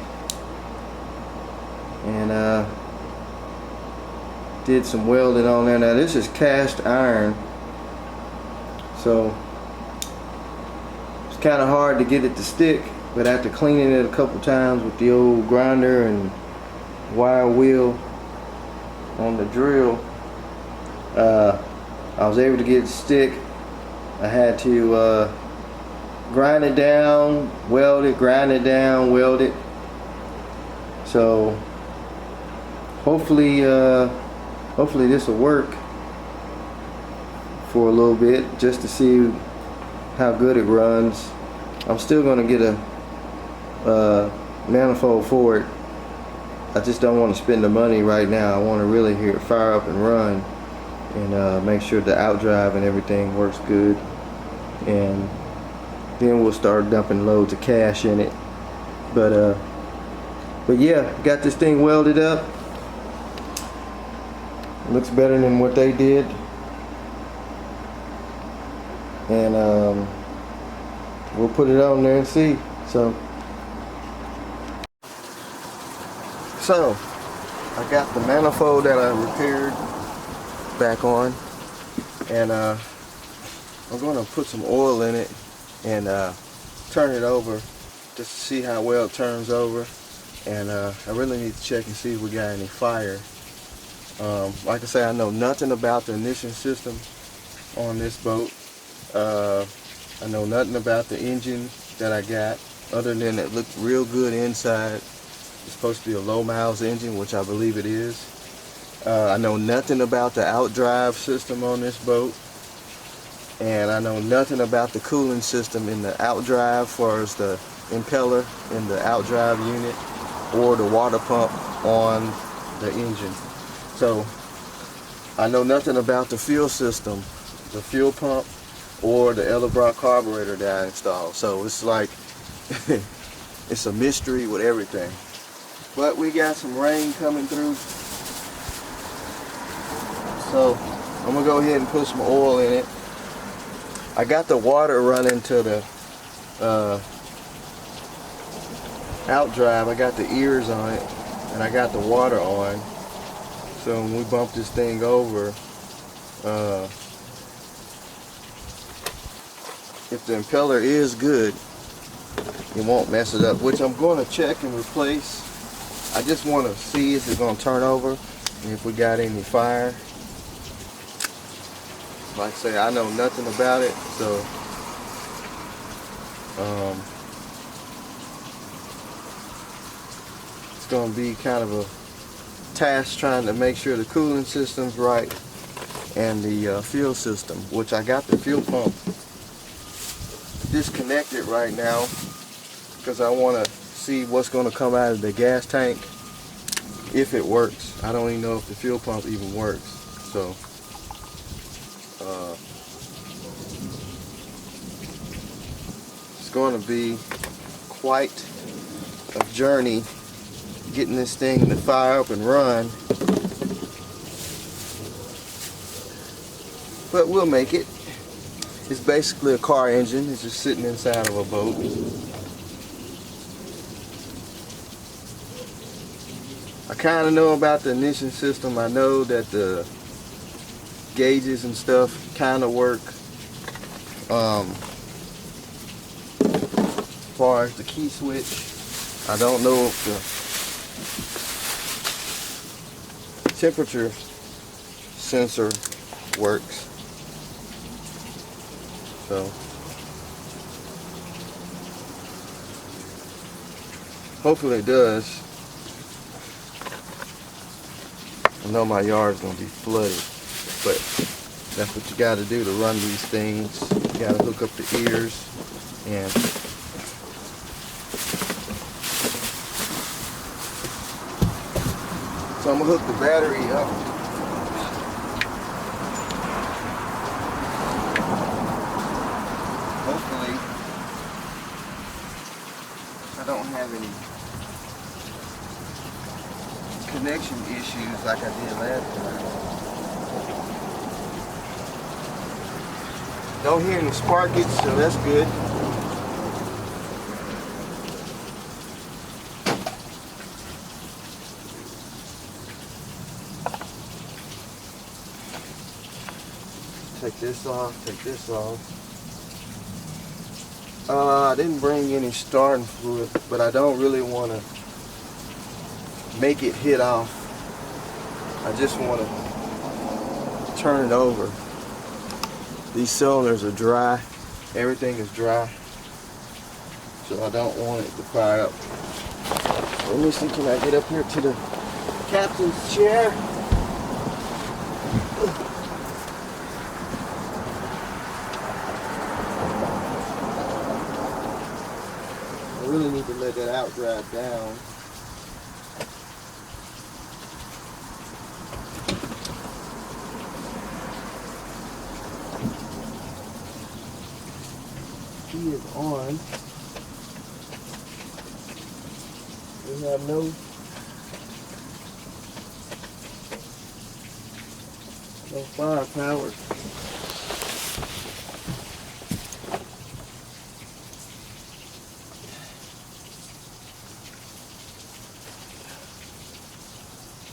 and did some welding on there. Now this is cast iron, so it's kind of hard to get it to stick, but after cleaning it a couple times with the old grinder and wire wheel on the drill, I was able to get it to stick. I had to grind it down, weld it, grind it down, weld it. So hopefully this will work for a little bit, just to see how good it runs. I'm still going to get a manifold for it. I just don't want to spend the money right now. I want to really hear it fire up and run, and make sure the outdrive and everything works good, and then we'll start dumping loads of cash in it. But yeah, got this thing welded up. Looks better than what they did, and we'll put it on there and see. So I got the manifold that I repaired back on, and I'm going to put some oil in it and turn it over just to see how well it turns over. And I really need to check and see if we got any fire. Like I say, I know nothing about the ignition system on this boat. I know nothing about the engine that I got, other than it looked real good inside. It's supposed to be a low miles engine, which I believe it is. I know nothing about the outdrive system on this boat, and I know nothing about the cooling system in the outdrive, as far as the impeller in the outdrive unit or the water pump on the engine. So I know nothing about the fuel system, the fuel pump, or the Ellerbrock carburetor that I installed. So it's like it's a mystery with everything. But we got some rain coming through, so I'm gonna go ahead and put some oil in it. I got the water running to the outdrive. I got the ears on it, and I got the water on. So when we bump this thing over, if the impeller is good, it won't mess it up, which I'm going to check and replace. I just want to see if it's going to turn over and if we got any fire. Like I say, I know nothing about it, so it's going to be kind of a task trying to make sure the cooling system's right and the fuel system, which I got the fuel pump disconnected right now because I want to see what's going to come out of the gas tank, if it works. I don't even know if the fuel pump even works. So it's going to be quite a journey getting this thing to fire up and run, but we'll make it. It's basically a car engine. It's just sitting inside of a boat. I kind of know about the ignition system. I know that the gauges and stuff kind of work. As far as the key switch, I don't know if the temperature sensor works. So hopefully it does. I know my yard's gonna be flooded, but that's what you gotta do to run these things. You gotta hook up the ears, and so I'm gonna hook the battery up. Hopefully I don't have any connection issues like I did last time. Don't hear any sparkets, so that's good. Take this off, take this off. I didn't bring any starting fluid, but I don't really want to make it hit off. I just want to turn it over. These cylinders are dry. Everything is dry. So I don't want it to fire up. Let me see, can I get up here to the captain's chair? I really need to let that out drive down. Key is on. We have no firepower.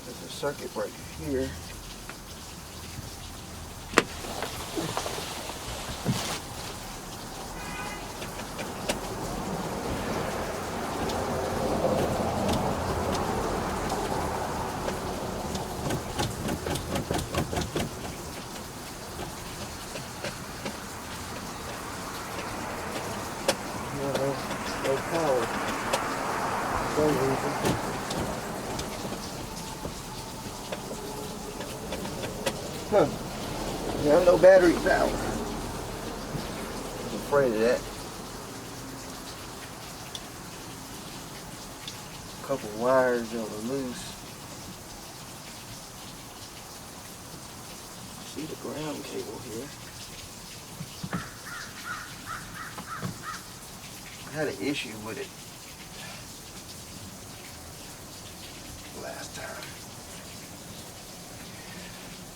There's a circuit breaker here. No power for some reason. Huh. Yeah, no battery power. I'm afraid of that. A couple wires that were loose. See the ground cable here. I had an issue with it last time.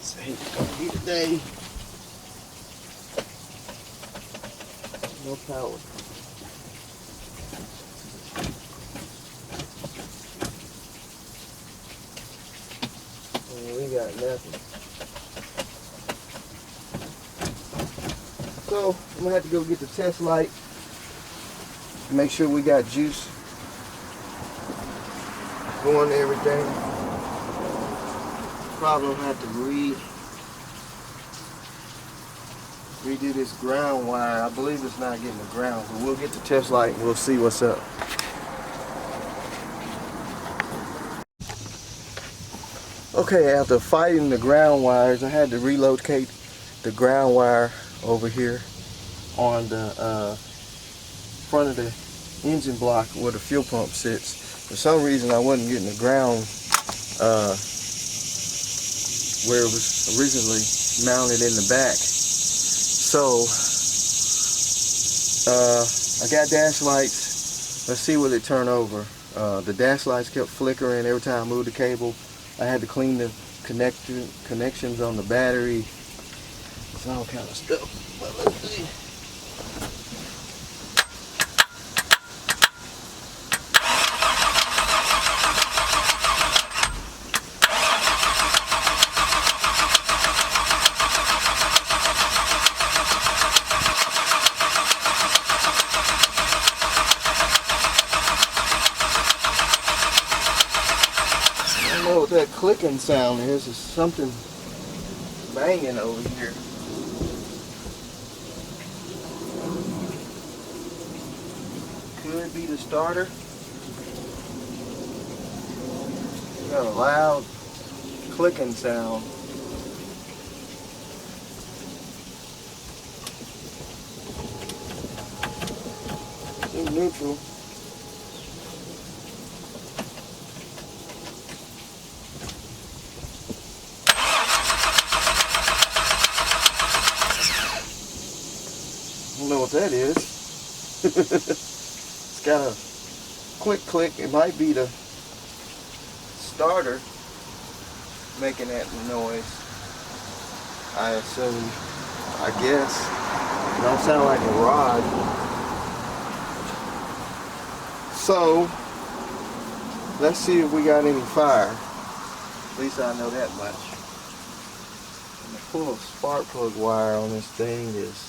So I hate it's gonna be today. No power. And we got nothing. So I'm gonna have to go get the test light. Make sure we got juice going to everything. Probably have to redo this ground wire. I believe it's not getting the ground, but we'll get the test light and we'll see what's up. Okay, after fighting the ground wires, I had to relocate the ground wire over here on the front of the engine block where the fuel pump sits. For some reason I wasn't getting the ground where it was originally mounted in the back. So I got dash lights. Let's see will it turn over. The dash lights kept flickering every time I moved the cable. I had to clean the connections on the battery. It's all kind of stuff. But let's see. I don't know what that clicking sound is. There's something banging over here. Could be the starter. Got a loud clicking sound. In neutral. I don't know what that is. It's got a quick click. It might be the starter making that noise. I assume, I guess. It don't sound like a rod. So, let's see if we got any fire. At least I know that much. And the full spark plug wire on this thing is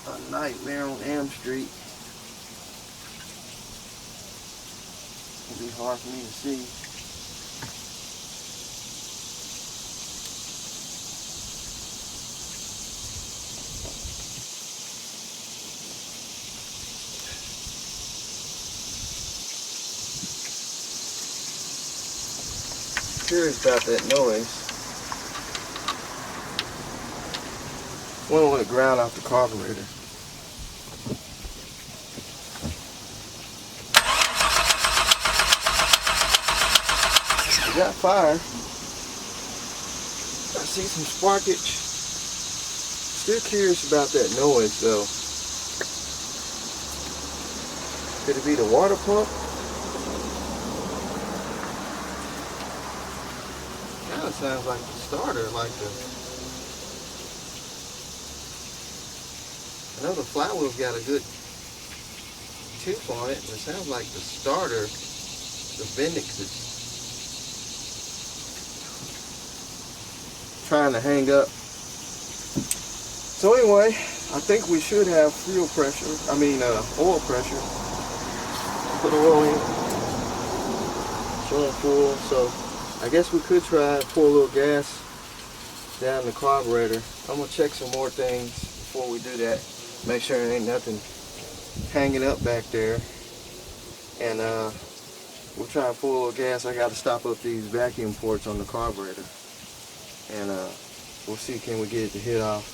a nightmare on M Street. It'll be hard for me to see. Curious about that noise. Wonder when it ground off the carburetor. We got fire. I see some sparkage. Still curious about that noise though. Could it be the water pump? Kind of sounds like the starter, like the. I know the flywheel's got a good tooth on it, but it sounds like the starter, the V.6 is trying to hang up. So anyway, I think we should have fuel pressure, oil pressure. Put oil in, showing full, so I guess we could try to pour a little gas down the carburetor. I'm gonna check some more things before we do that. Make sure there ain't nothing hanging up back there. And we'll try and pour a little gas. I gotta stop up these vacuum ports on the carburetor. And we'll see, can we get it to hit off.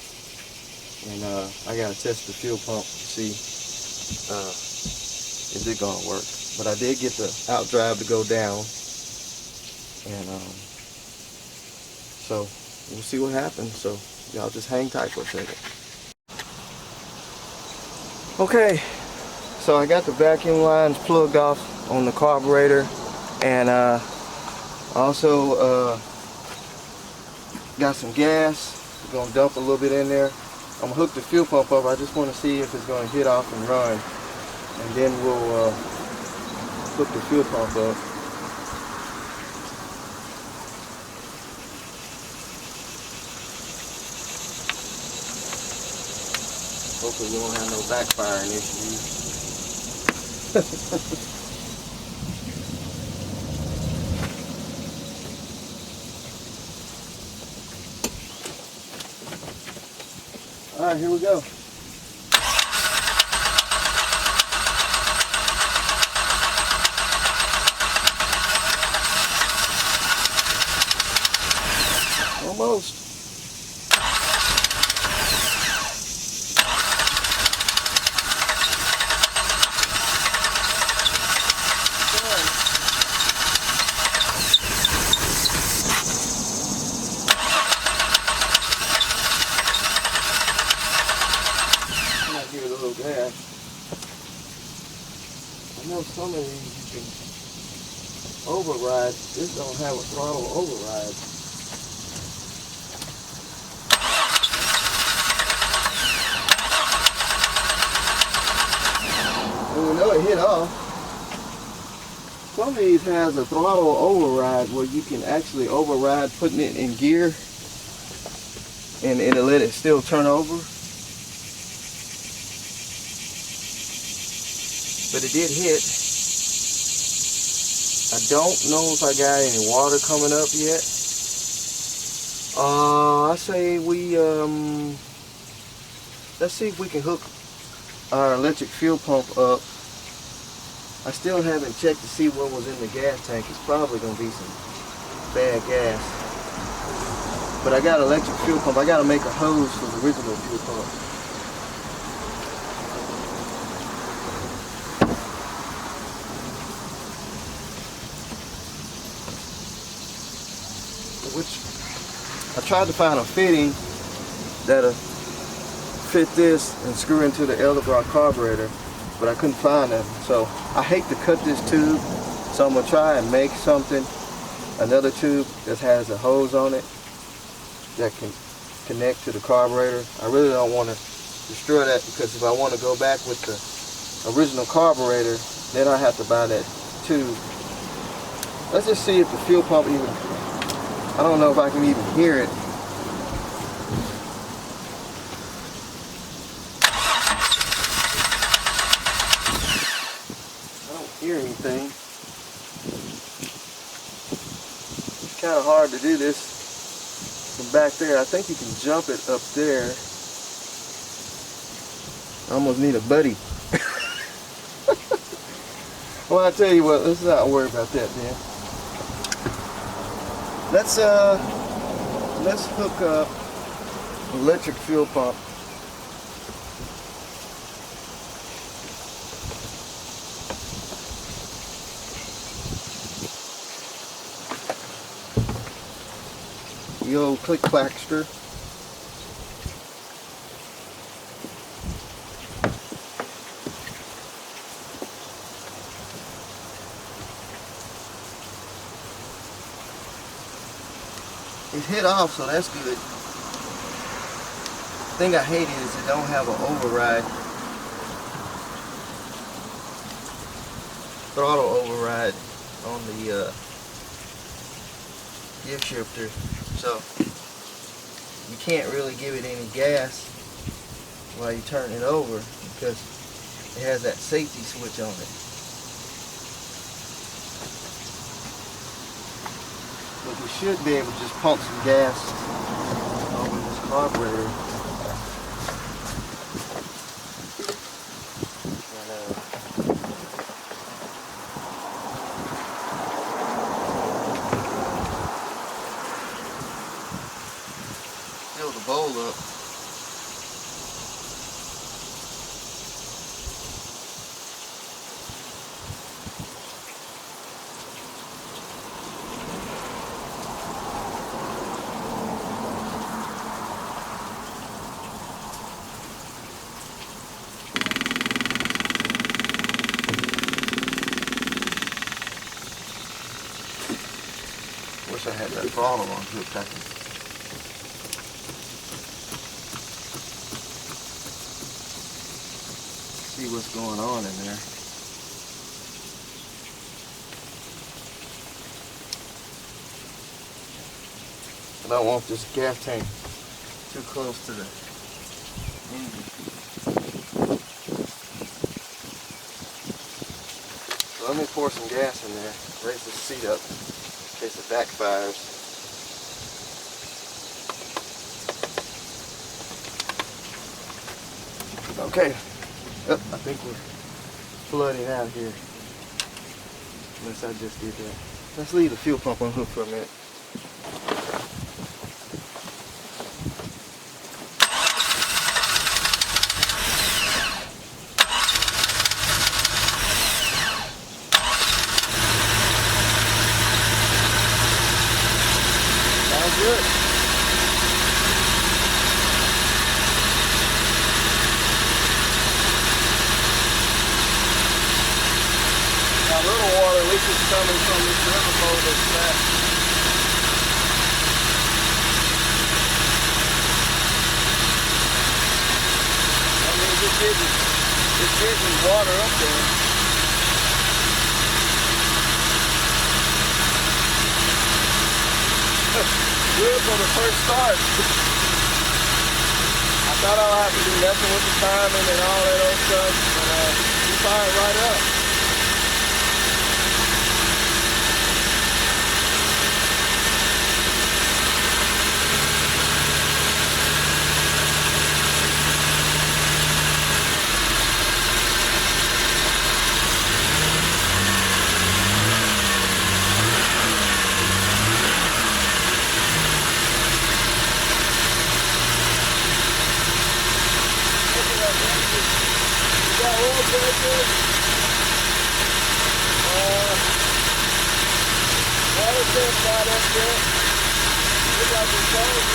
And I gotta test the fuel pump to see is it gonna work. But I did get the outdrive to go down. And so we'll see what happens. So y'all just hang tight for a second. Okay, so I got the vacuum lines plugged off on the carburetor, and also got some gas. We're gonna dump a little bit in there. I'm gonna hook the fuel pump up. I just want to see if it's gonna hit off and run, and then we'll hook the fuel pump up. Hopefully we won't have no backfiring issues. Alright, here we go. Almost. Give it a little gas. I know some of these you can override. This don't have a throttle override. And we know it hit off. Some of these has a throttle override where you can actually override putting it in gear and it'll let it still turn over. But it did hit. I don't know if I got any water coming up yet. I say we let's see if we can hook our electric fuel pump up. I still haven't checked to see what was in the gas tank. It's probably gonna be some bad gas. But I got electric fuel pump. I gotta make a hose for the original fuel pump. Which I tried to find a fitting that'll fit this and screw into the Esp.4 carburetor, but I couldn't find them. So I hate to cut this tube, So I'm gonna try and make something, another tube that has a hose on it that can connect to the carburetor. I really don't want to destroy that, because if I want to go back with the original carburetor, then I have to buy that tube. Let's just see if the fuel pump even, I don't know if I can even hear it. I don't hear anything. It's kind of hard to do this from back there. I think you can jump it up there. I almost need a buddy. Well, I tell you what, let's not worry about that then. Let's hook up electric fuel pump. The old click clackster. It hit off, so that's good. The thing I hate is it don't have an override. Throttle override on the gear shifter. So you can't really give it any gas while you turn it over, because it has that safety switch on it. But we should be able to just pump some gas over this carburetor. Fill the bowl up. Wish I had that throttle on hooked. I can see what's going on in there. I don't want this gas tank too close to the engine. So let me pour some gas in there, raise the seat up in case it backfires. Okay, I think we're flooding out here. Unless I just did that. Let's leave the fuel pump unhooked for a minute. Sounds good. Now, a little water, at least it's coming from this river bowl that's back. I mean, it's getting water up there. Good for the first start. I thought I'd have to do nothing with the timing and all that old stuff, but you fired right up. You got oil pressure, water test right up there. Look like it's cold.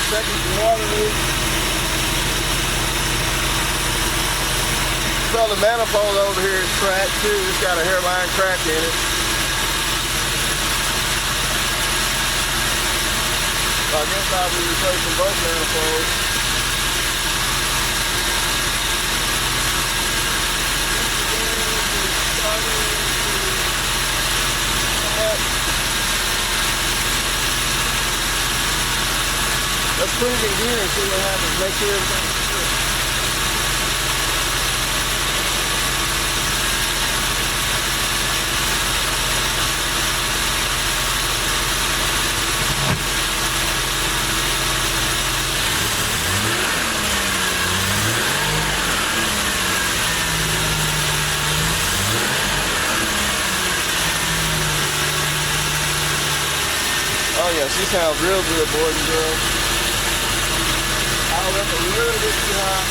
checking the water leak. So the manifold over here is cracked too. It's got a hairline crack in it. So I guess I'll be replacing both manifolds. Let's put it in gear and see what happens. Make sure everything's good. Oh yeah, she sounds real good, boys and girls. I'll up a little bit too high.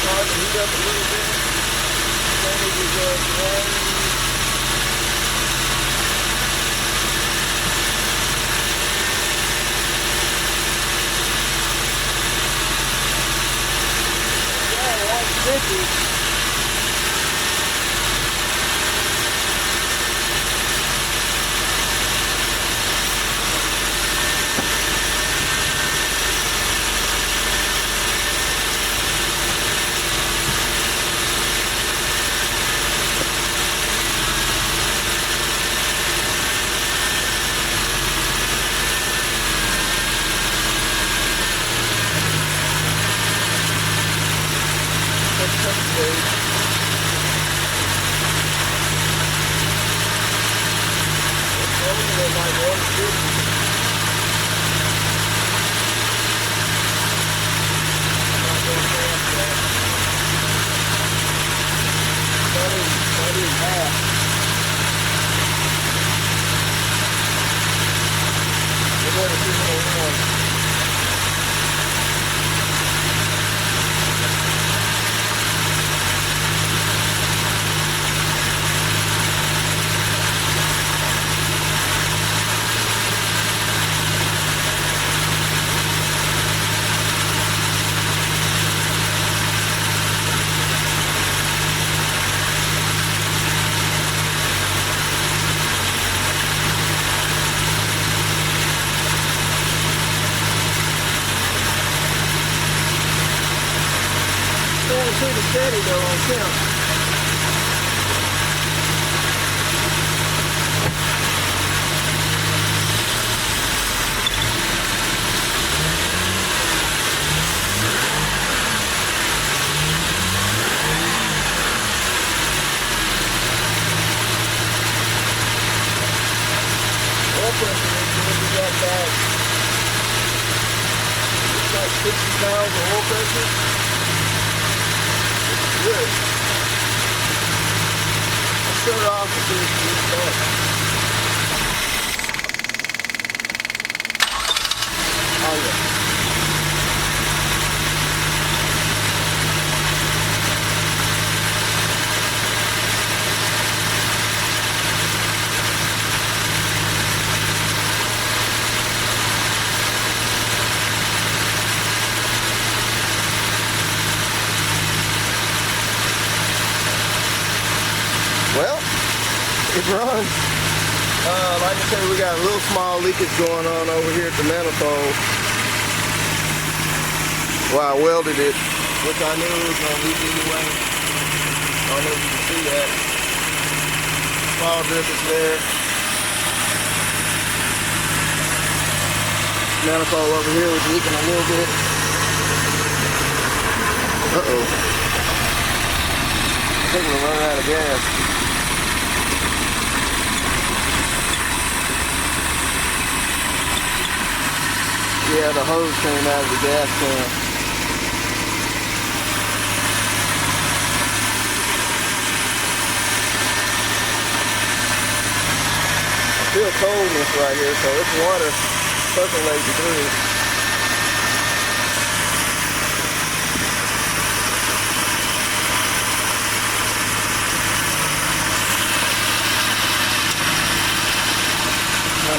Start to heat up a little bit. Then we can just run. Yeah, 150. Pretty steady though on temp. Oil pressure is we got about it's like 60 pounds of oil pressure. Good. I'll shut it off and see if it's done. Oh yeah. Well, it runs. Like I said, we got a little small leakage going on over here at the manifold. Well, I welded it, which I knew it was going to leak anyway. I don't know if you can see that. Small drippage there. Manifold over here was leaking a little bit. Uh-oh. I think we're running out of gas. Yeah, the hose came out of the gas can. I feel coldness right here, so it's water percolating through.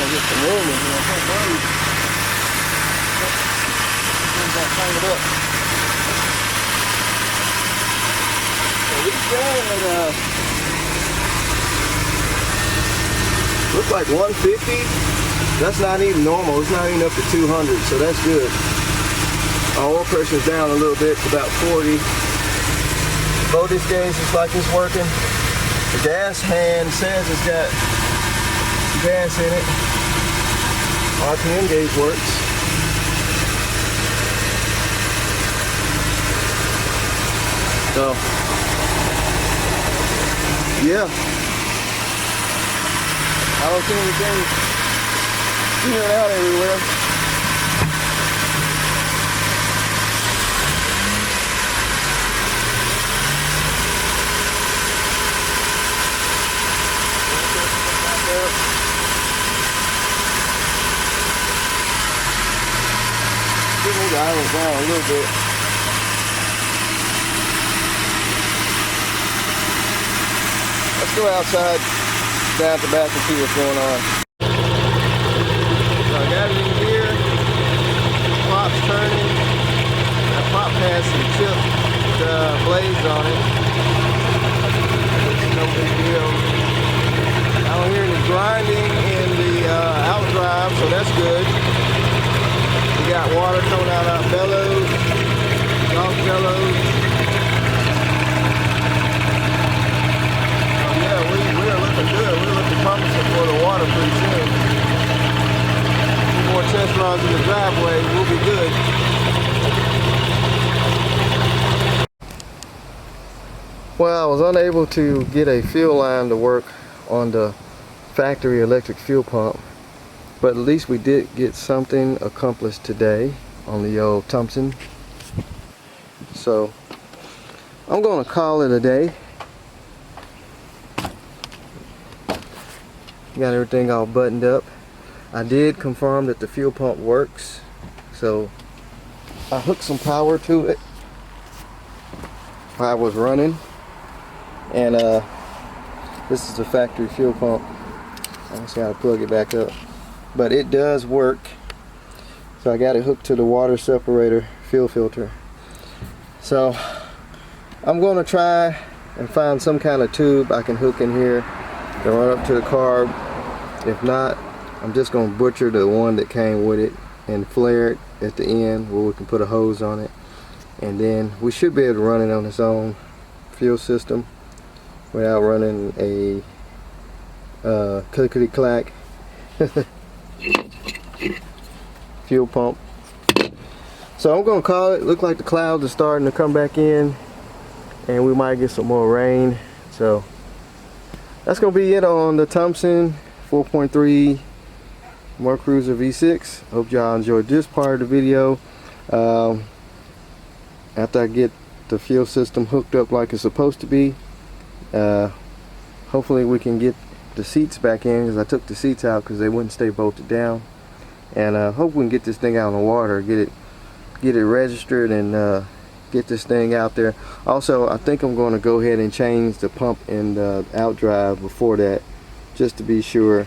get some room in here. I can't breathe. Things got tangled up. So these guys look like 150. That's not even normal. It's not even up to 200, so that's good. Our oil pressure's down a little bit to about 40. Voltage gauge looks like it's working. The gas hand says it's got gas in it. RPM gauge works. So, yeah. I don't see anything peeling out everywhere. The island down a little bit. Let's go outside, down at the back and see what's going on. So I got it in here. Pop's turning. That pop has some chipped blades on it. It's no big deal. I don't hear any grinding in the outdrive, so that's good. We got water coming out of our bellows, exhaust bellows. Yeah, we are looking good. We're looking promising for the water pretty soon. A few more test runs in the driveway, we'll be good. Well, I was unable to get a fuel line to work on the factory electric fuel pump. But at least we did get something accomplished today on the old Thompson. So I'm going to call it a day. Got everything all buttoned up. I did confirm that the fuel pump works. So I hooked some power to it while I was running. And this is the factory fuel pump. I don't see how to plug it back up. But it does work. So I got it hooked to the water separator fuel filter. So I'm going to try and find some kind of tube I can hook in here to run up to the carb. If not, I'm just going to butcher the one that came with it and flare it at the end where we can put a hose on it. And then we should be able to run it on its own fuel system without running a clickety-clack fuel pump. So I'm gonna call it. Look like the clouds are starting to come back in and we might get some more rain. So that's gonna be it on the Thompson 4.3 Mercruiser V6. Hope y'all enjoyed this part of the video. After I get the fuel system hooked up like it's supposed to be, hopefully we can get the seats back in, because I took the seats out because they wouldn't stay bolted down. And hope we can get this thing out in the water, get it registered, and get this thing out there. Also, I think I'm going to go ahead and change the pump in the outdrive before that, just to be sure.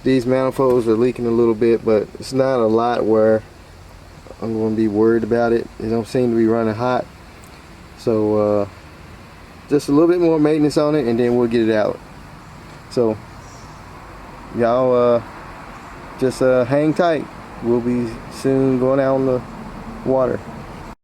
These manifolds are leaking a little bit, but it's not a lot where I'm going to be worried about it. It don't seem to be running hot. So just a little bit more maintenance on it and then we'll get it out. So y'all just hang tight. We'll be soon going out on the water.